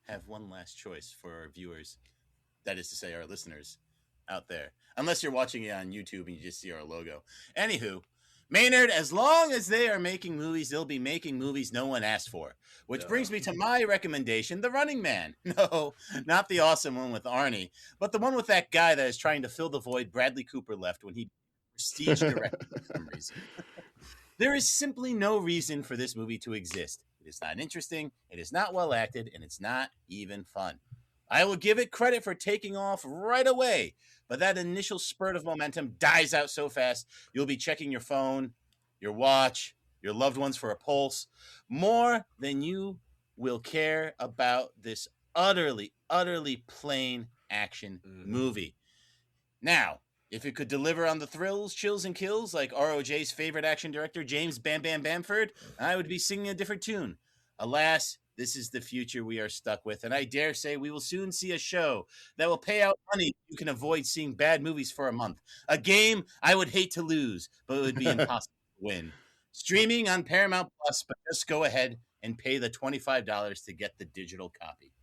Have one last choice for our viewers. That is to say, our listeners out there. Unless you're watching it on YouTube and you just see our logo. Anywho, Maynard, as long as they are making movies, they'll be making movies no one asked for. Which brings me to my recommendation, The Running Man. No, not the awesome one with Arnie, but the one with that guy that is trying to fill the void Bradley Cooper left when he prestige directed for some reason. There is simply no reason for this movie to exist. It is not interesting, it is not well acted, and it's not even fun. I will give it credit for taking off right away, but that initial spurt of momentum dies out so fast, you'll be checking your phone, your watch, your loved ones for a pulse, more than you will care about this utterly, utterly plain action movie. Now, if it could deliver on the thrills, chills, and kills like ROJ's favorite action director, James Bam Bam Bamford, I would be singing a different tune. Alas, this is the future we are stuck with, and I dare say we will soon see a show that will pay out money you can avoid seeing bad movies for a month. A game I would hate to lose, but it would be impossible to win. Streaming on Paramount Plus, but just go ahead and pay the $25 to get the digital copy.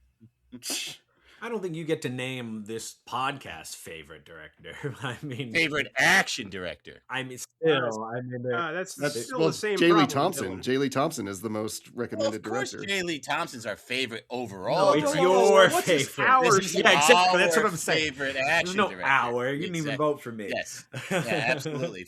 I don't think you get to name this podcast's favorite director. I mean, favorite action director. I mean, still, that's still the same. J. Lee problem, Thompson. J. Lee Thompson is the most recommended director. J. Lee Thompson's our favorite overall. No, it's your favorite. Ours? Yeah, exactly. That's what I'm saying. Favorite action There's no director. hour. You didn't even vote for me. Yes, yeah, absolutely.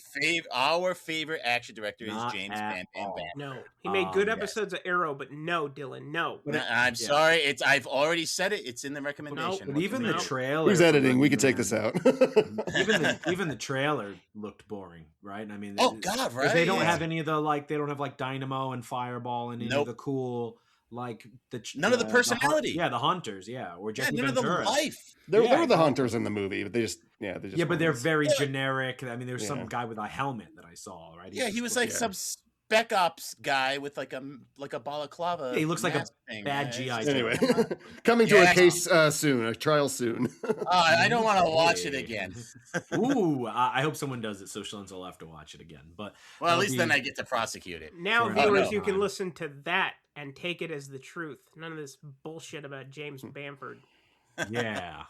Our favorite action director Not is James Bam Bam Bam. No, he made good episodes of Arrow, but no, Dylan, no. I'm sorry. I've already said it. It's in the recommendation. But even the trailer. Who's editing? We could take this out. even the trailer looked boring, right? I mean, oh god, right? They don't have any of the they don't have Dynamo and Fireball and any of the cool none of the personality. The hunters, or Jesse none Ventura. of the life. There were the hunters in the movie, but they just but they're very generic. I mean, there's some guy with a helmet that I saw, right? He was like some Spec Ops guy with like a balaclava. Yeah, he looks like a bad GI. Anyway, coming to a case soon, a trial soon. I don't want to watch it again. Ooh, I hope someone does it so Schlender will have to watch it again. But at least then I get to prosecute it. Now, viewers, you can listen to that and take it as the truth. None of this bullshit about James Bamford. Yeah.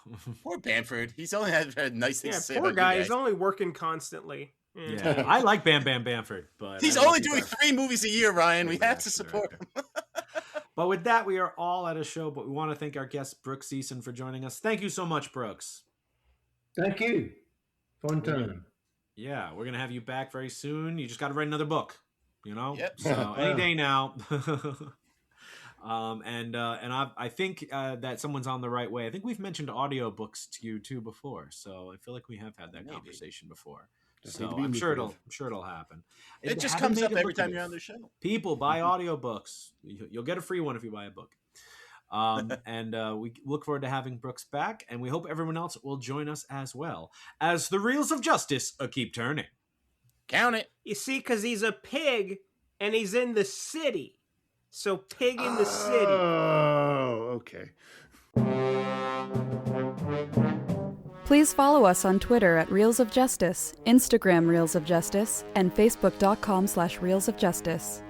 Poor Bamford. He's only had nice things to say. Poor guy. He's only working constantly. Yeah, I like Bam Bam Bamford, but he's only doing 3 movies a year, Ryan. We have to support him. But with that, we are all at a show, but we want to thank our guest, Brooks Eason, for joining us. Thank you so much, Brooks. Thank you. Fun time. Yeah, we're going to have you back very soon. You just got to write another book, Yep. So any day now. I think that someone's on the right way. I think we've mentioned audiobooks to you too before, so I feel like we have had that conversation before. So I'm sure it'll happen. It just comes up every time you're on the show. People buy audiobooks. You'll get a free one if you buy a book. We look forward to having Brooks back, and we hope everyone else will join us as well as the reels of justice keep turning. Count it. You see, because he's a pig and he's in the city. So pig in the city. Oh, okay. Please follow us on Twitter at Reels of Justice, Instagram Reels of Justice, and Facebook.com/Reels of Justice.